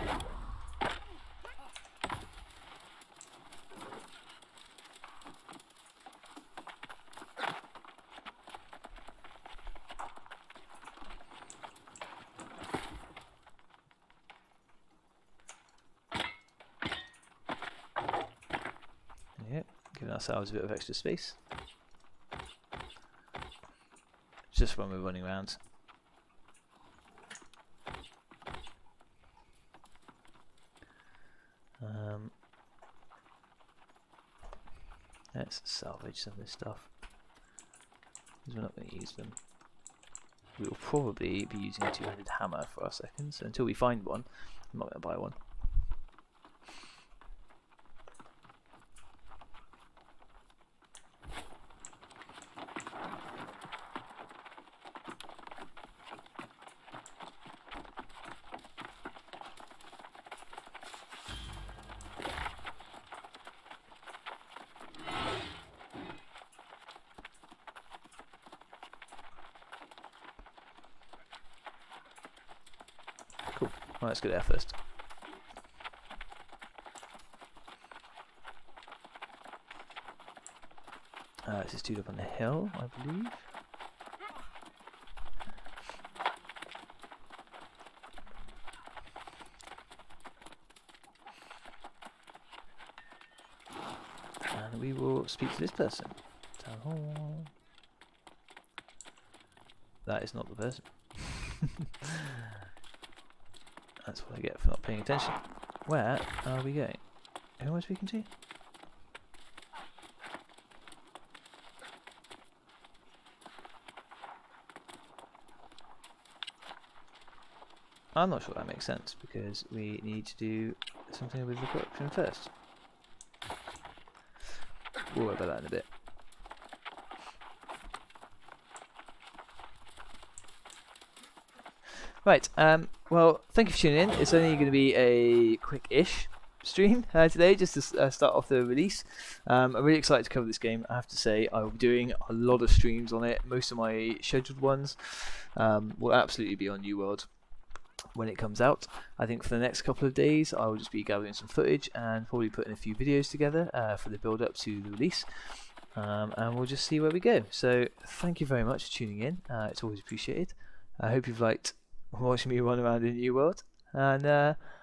[SPEAKER 1] Yeah, giving ourselves a bit of extra space. Just when we're running around. Let's salvage some of this stuff, because we're not going to use them. We will probably be using a two-handed hammer for our seconds, so until we find one, I'm not going to buy one. Cool. Well, let's go there first. This is dude up on the hill, I believe. And we will speak to this person. Town hall. That is not the person. That's what I get for not paying attention. Where are we going? Who am I speaking to? I'm not sure that makes sense, because we need to do something with the corruption first. We'll worry about that in a bit. Right, well, thank you for tuning in. It's only going to be a quick-ish stream today, just to start off the release. I'm really excited to cover this game. I have to say, I will be doing a lot of streams on it. Most of my scheduled ones will absolutely be on New World when it comes out. I think for the next couple of days, I will just be gathering some footage and probably putting a few videos together for the build-up to the release. And we'll just see where we go. So, thank you very much for tuning in. It's always appreciated. I hope you've liked watching me run around in New World, and